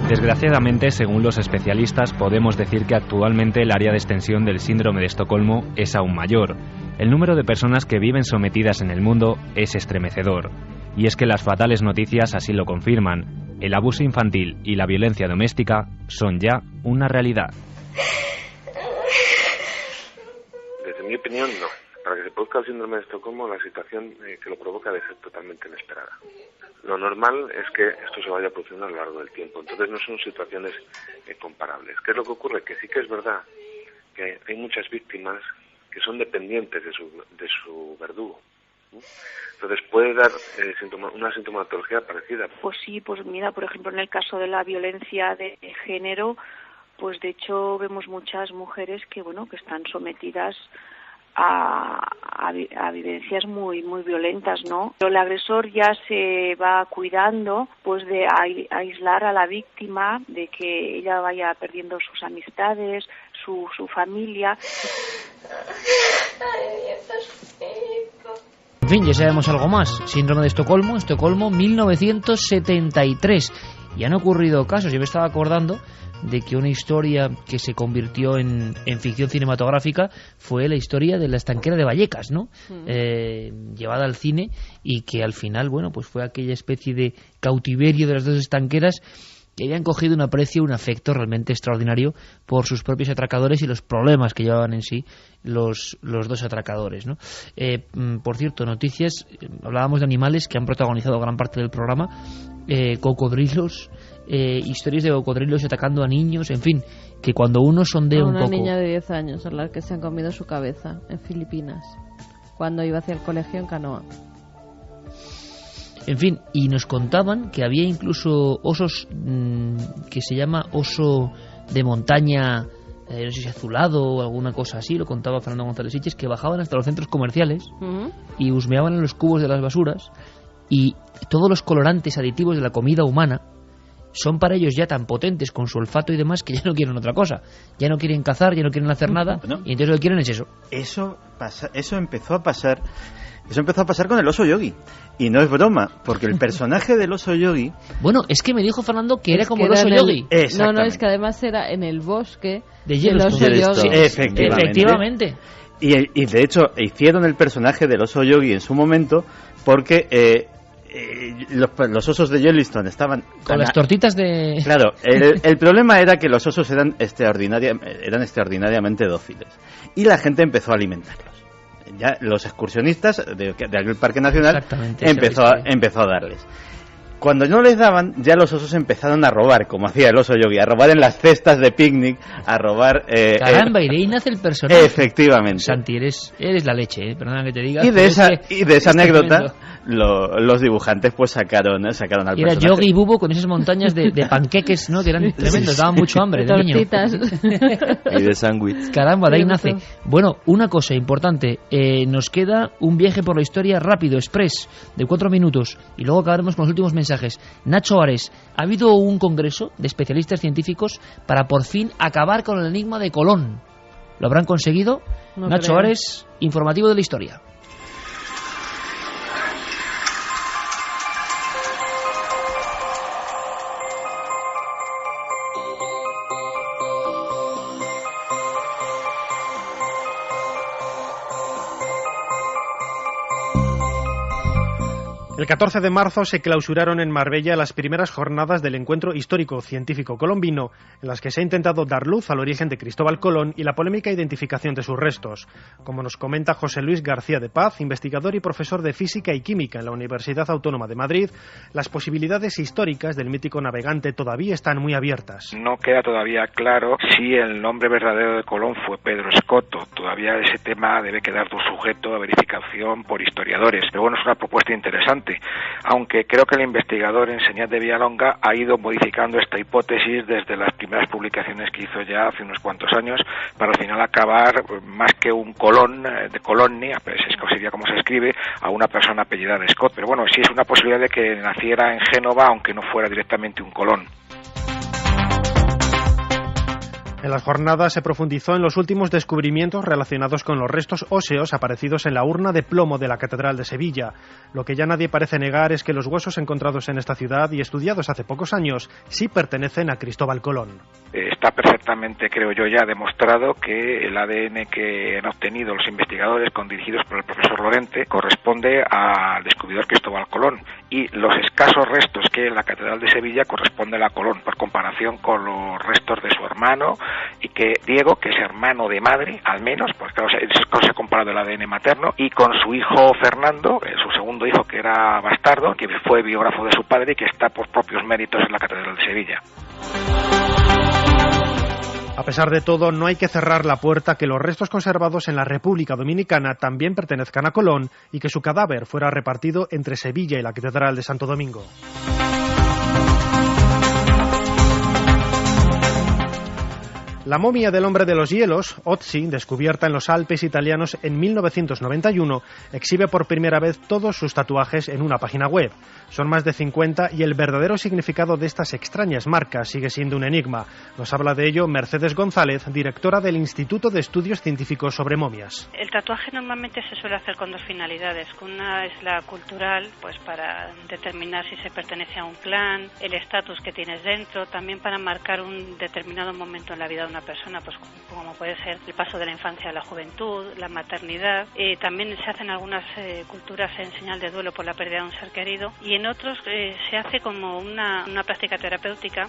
Desgraciadamente, según los especialistas, podemos decir que actualmente el área de extensión del síndrome de Estocolmo es aún mayor. El número de personas que viven sometidas en el mundo es estremecedor. Y es que las fatales noticias así lo confirman. El abuso infantil y la violencia doméstica son ya una realidad. Desde mi opinión, no. Para que se produzca el síndrome de Estocolmo, la situación que lo provoca debe ser totalmente inesperada. Lo normal es que esto se vaya produciendo a lo largo del tiempo, entonces no son situaciones comparables. ¿Qué es lo que ocurre? Que sí que es verdad que hay muchas víctimas que son dependientes de su verdugo, ¿no? Entonces puede dar una sintomatología parecida. Pues sí, pues mira, por ejemplo, en el caso de la violencia de género, pues de hecho vemos muchas mujeres que están sometidas a vivencias muy violentas, ¿no? Pero el agresor ya se va cuidando pues de aislar a la víctima, de que ella vaya perdiendo sus amistades, su familia. En fin, ya sabemos algo más. Síndrome de Estocolmo, 1973. Y han ocurrido casos. Yo me estaba acordando de que una historia que se convirtió en ficción cinematográfica fue la historia de la estanquera de Vallecas, ¿no? Llevada al cine, y que al final, pues fue aquella especie de cautiverio de las 2 estanqueras que habían cogido un aprecio, un afecto realmente extraordinario por sus propios atracadores y los problemas que llevaban en sí los 2 atracadores, ¿no? Por cierto, noticias, hablábamos de animales que han protagonizado gran parte del programa, cocodrilos, historias de cocodrilos atacando a niños, en fin, que cuando uno sondea un poco... Una niña de 10 años a la que se han comido su cabeza en Filipinas, cuando iba hacia el colegio en canoa. En fin, y nos contaban que había incluso osos que se llama oso de montaña, no sé si azulado o alguna cosa así, lo contaba Fernando González Siches, que bajaban hasta los centros comerciales y husmeaban en los cubos de las basuras, y todos los colorantes aditivos de la comida humana son para ellos ya tan potentes con su olfato y demás que ya no quieren otra cosa, ya no quieren cazar, ya no quieren hacer nada, y entonces lo que quieren es eso. Eso empezó a pasar con el oso yogi, y no es broma, porque el personaje del oso yogi... Bueno, es que me dijo Fernando que era como el oso yogi. No, es que además era en el bosque de Yellowstone. Efectivamente. Y de hecho hicieron el personaje del oso yogi en su momento porque... los osos de Yellowstone estaban con las tortitas de... Claro, el problema era que los osos eran extraordinariamente dóciles, y la gente empezó a alimentarlos. ya los excursionistas de aquel parque nacional empezó a darles. Cuando no les daban, ya los osos empezaron a robar, como hacía el oso Yogi, a robar en las cestas de picnic, a robar... Caramba, y de ahí nace el personaje. Efectivamente. Santi, eres la leche, perdona que te diga. Y de esa anécdota, los dibujantes pues sacaron al personaje. Era Yogi y Bubo con esas montañas de panqueques, ¿no? Que eran tremendos, daban mucho hambre de niño. Y de sándwich. Caramba, de ahí nace. Bueno, una cosa importante, nos queda un viaje por la historia rápido, express, de 4 minutos, y luego acabaremos con los últimos mensajes. Nacho Ares, ha habido un congreso de especialistas científicos para por fin acabar con el enigma de Colón. ¿Lo habrán conseguido? No Nacho creo. Ares, informativo de la historia. El 14 de marzo se clausuraron en Marbella las primeras jornadas del encuentro histórico-científico colombino, en las que se ha intentado dar luz al origen de Cristóbal Colón y la polémica identificación de sus restos. Como nos comenta José Luis García de Paz, investigador y profesor de Física y Química en la Universidad Autónoma de Madrid, las posibilidades históricas del mítico navegante todavía están muy abiertas. No queda todavía claro si el nombre verdadero de Colón fue Pedro Escoto. Todavía ese tema debe quedar sujeto a verificación por historiadores. Pero bueno, es una propuesta interesante, aunque creo que el investigador Enseñat de Villalonga ha ido modificando esta hipótesis desde las primeras publicaciones que hizo ya hace unos cuantos años, para al final acabar más que un Colón, de Colonni, sería como se escribe, a una persona apellidada Scott. Pero bueno, sí es una posibilidad de que naciera en Génova, aunque no fuera directamente un Colón. En las jornadas se profundizó en los últimos descubrimientos relacionados con los restos óseos aparecidos en la urna de plomo de la Catedral de Sevilla. Lo que ya nadie parece negar es que los huesos encontrados en esta ciudad y estudiados hace pocos años sí pertenecen a Cristóbal Colón. Está perfectamente, creo yo, ya demostrado que el ADN que han obtenido los investigadores dirigidos por el profesor Lorente corresponde al descubridor Cristóbal Colón, y los escasos restos que hay en la Catedral de Sevilla corresponden a Colón, por comparación con los restos de su hermano, y que Diego, que es hermano de madre, al menos, porque claro, se ha comparado el ADN materno, y con su hijo Fernando, su segundo hijo, que era bastardo, que fue biógrafo de su padre y que está por propios méritos en la Catedral de Sevilla. A pesar de todo, no hay que cerrar la puerta que los restos conservados en la República Dominicana también pertenezcan a Colón y que su cadáver fuera repartido entre Sevilla y la Catedral de Santo Domingo. La momia del hombre de los hielos, Otzi, descubierta en los Alpes italianos en 1991, exhibe por primera vez todos sus tatuajes en una página web. Son más de 50 y el verdadero significado de estas extrañas marcas sigue siendo un enigma. Nos habla de ello Mercedes González, directora del Instituto de Estudios Científicos sobre Momias. El tatuaje normalmente se suele hacer con dos finalidades. Una es la cultural, pues para determinar si se pertenece a un clan, el estatus que tienes dentro, también para marcar un determinado momento en la vida de una persona, pues como puede ser el paso de la infancia a la juventud, la maternidad. También se hacen algunas culturas en señal de duelo por la pérdida de un ser querido, y en otros se hace como una práctica terapéutica.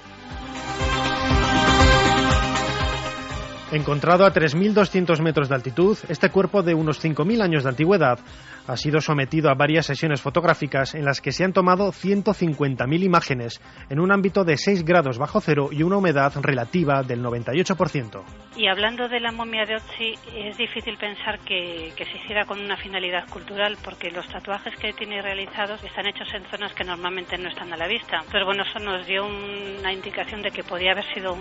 Encontrado a 3.200 metros de altitud, este cuerpo de unos 5.000 años de antigüedad ha sido sometido a varias sesiones fotográficas en las que se han tomado 150.000 imágenes en un ámbito de 6 grados bajo cero y una humedad relativa del 98%. Y hablando de la momia de Otzi, es difícil pensar que se hiciera con una finalidad cultural, porque los tatuajes que tiene realizados están hechos en zonas que normalmente no están a la vista. Pero bueno, eso nos dio una indicación de que podía haber sido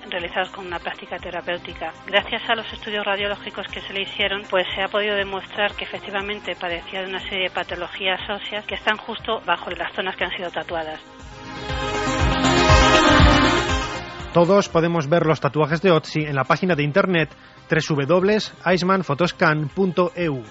realizados con una práctica terapéutica. Gracias a los estudios radiológicos que se le hicieron, pues se ha podido demostrar que efectivamente padecía de una serie de patologías óseas que están justo bajo las zonas que han sido tatuadas. Todos podemos ver los tatuajes de Otzi en la página de internet www.icemanphotoscan.eu.